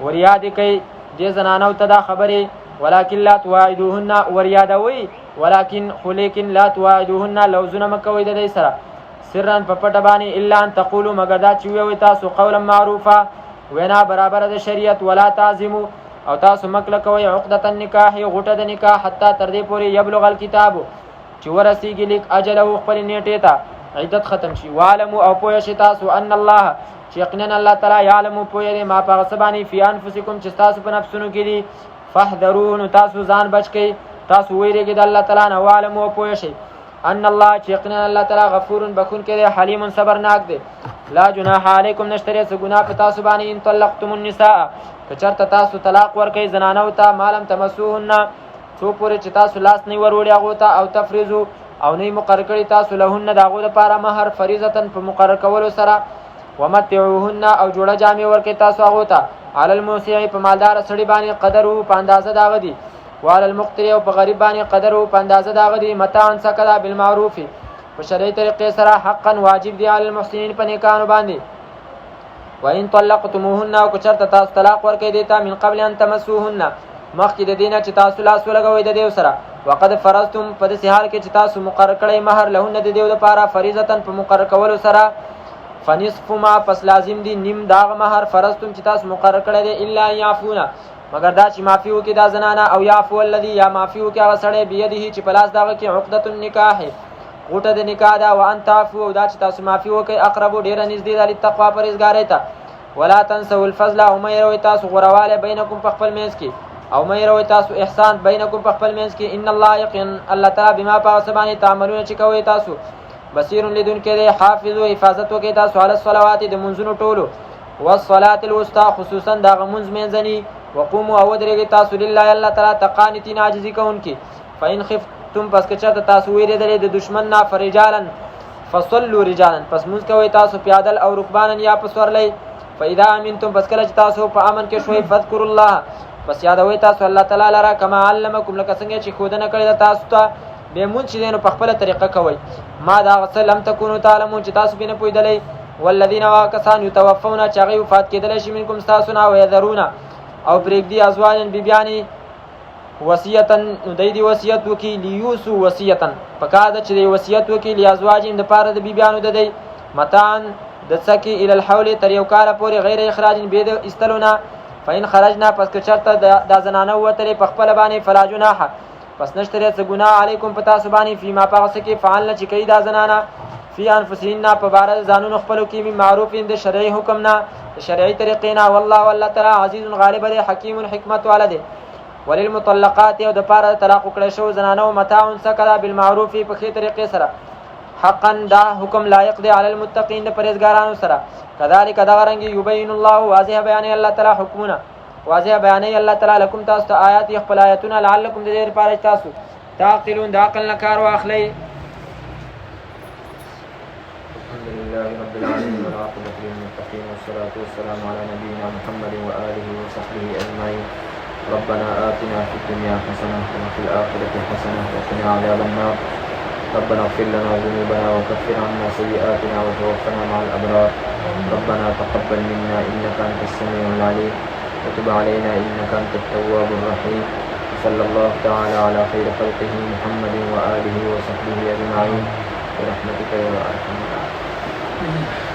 وریاد کوي دې زنانو ته دا خبرې ولکن لا تواعدوهن وریادوي ولکن خو لیکن لا تواعدوهن لوزونه مه کوئ د دې سره سرا په پټه باندې الا ان تقولوا مګر دا چې ووایئ تاسو قولا معروفه وینا برابره د شریعت ولا تعزموا او تاسو مکله کوئ عقدة النکاح غوټه د نکاح حتی تر دې پورې یبلغ الکتاب چې ورسیږي لیک اجله خپل نیټې ته عدت ختم شي. وعلموا او پوه شئ تاسو ان الله چې یقینا الله تعالی یعلم پوه دی ما په هغه څه باندې فی انفسکم چې تاسو په نفسونو کې دي فاحذروه نو تاسو ځان بچ کړئ تاسو ویریږئ د الله تعالی نه. وعلموا پوه شئ ان الله چې یقینا الله تعالی غفور بخښونکی دی حلیم صبرناک دی. لا جناح علیکم نشته څه ګناه په تاسو باندې ان طلقتم النساء که چېرته تاسو طلاق ورکوئ زنانو ته ما لم تمسوهن څو پورې چې تاسو لاس نه وروړي هغو ته او تفریضو او نه مقرر کړي تاسو لهن د هغو دپاره مهر فریضة په مقرر کولو سره ومتعوهن او جوړه جامې ورکړئ تاسو هغو ته علی الموسع په مالداره سړي باندې قدر په اندازه د هغه دي وعلى المقتر او په غریب باندې قدر په اندازه د هغه دي متاعا سکدا بالمعروف په شرعي طریقې سره حقا واجب دی علی المحسنین په نیکانو باندې. وان طلقتموهن او که چېرته تاسو طلاق ورکړئ دې ته من قبل ان تمسوهن مخکې د دې نه چې تاسو لاس ولګوئ د دې سره وقد فرضتم په داسې حال کې چې تاسو مقرر کړئ مهر لهن د دې دپاره فریضة په مقرر کولو سره فنصف ما پس لازم دی نیم داغ مهر فرضتم چې تاسو مقرر کړی دی الا ان یعفونه مگر دا چې معافي وکړي دا زنانه او یعفو الذي یا معافي وکړي هغه سړی بیده چې په لاس د هغه کې عقدة النکاح غوټه د نکاح ده وان تعفو او دا چې تاسو معافي وکړئ اقربو ډېره نږدې ده للتقوا پرهېزګارۍ ته. ولا تنسوا الفضل او مه هېروئ تاسو غوروالی بینکم په خپل منځ کې او مه هېروئ تاسو احسان بینکم په خپل منځ کې ان الله یقین الله تعالی بما په هغه څه باندې تعملونه چې کوئ تاسو بصیر لیدونکی دی. حافظو حفاظت وکړئ تاسو علی الصلوات د منځونو ټولو والصلاة الوسطی خصوصا د هغه منځ منځني وقوموا او ودرېږئ تاسو لله الله تعالی ته قانتین عاجزي کوونکي. فإن خفتم پس که چېرته تاسو ویرېدلې د دشمن نه فرجالا فصلوا رجالا پس مونځ کوئ تاسو پیادل او رکبانا یا په سورلی. فاذا امنتم پس کله چې تاسو په امن کې شوئ فذکروا الله پس یادوئ تاسو الله تعالی لره کما علمکم لکه څنګه چې ښودنه کړې ده تاسو ته بې مونځ چې دی نو په خپله طریقه کوئ ما د هغه څه لم تکونو تعلمون چې تاسو پرې نه پوهېدلی. والذین هغه کسان یتوفون چې هغوی وفات کېدلی شي منکم ستاسو نه ویذرون او پرېږدي ازواجا بیبیانې وصیتا نو دی دې وصیت وکړي لیوسو وصیتا پکار ده چې دی وصیت وکړي لازواجهم دپاره د بیبیانو د دی متاعا د څه کې الی الحول تر یو کاله پورې غیر اخراج بې د ایستلو نه. فإن خرجنا پس که چېرته دا زنانه ووتلې په خپله باندې فلا جناح پس نشته دی څه ګناه علیکم په تاسو باندې فیما په هغه څه کې فعلنه چې کوي دا زنانه فی انفسهن په باره د ځانونو خپلو کې من معروف د شرعي حکم نه د شرعي طریقې نه والله الله تعالی عزیز غالب دی حکیم حکمت والا دی. وللمطلقات او د پاره د طلاق وکړی شوو زنانو متاع سکدا بالمعروف په ښې طریقې سره حقا دا حکم لایق دی علی المتقین د پرهېزګارانو سره. کذلک دغه رنګې یبین الله واضح بیانوي الله تعالی حکمونه واضح بیانوي الله تعالی لکم تاسو ته آیات خپل آیتونه لعلکم د دې لپاره تاسو تعقلون د عقل نه کار واخلئ. الحمد لله رب العالمين والعاقبة للمتقين والصلاة والسلام على نبينا محمد وآله وصحبه أجمعين. ربنا آتنا في الدنيا حسنة وفي الآخرة حسنة وقنا عذاب النار. ربنا اغفر لنا ذنوبنا وكفر عنا سيئاتنا وتوفنا مع الأبرار. ربنا تقبل منا إنك أنت السميع العليم وتب علينا إنك أنت التواب الرحيم. صلى الله تعالى على خير خلقه محمد وآله وصحبه أجمعين برحمتك يا أرحم الراحمين.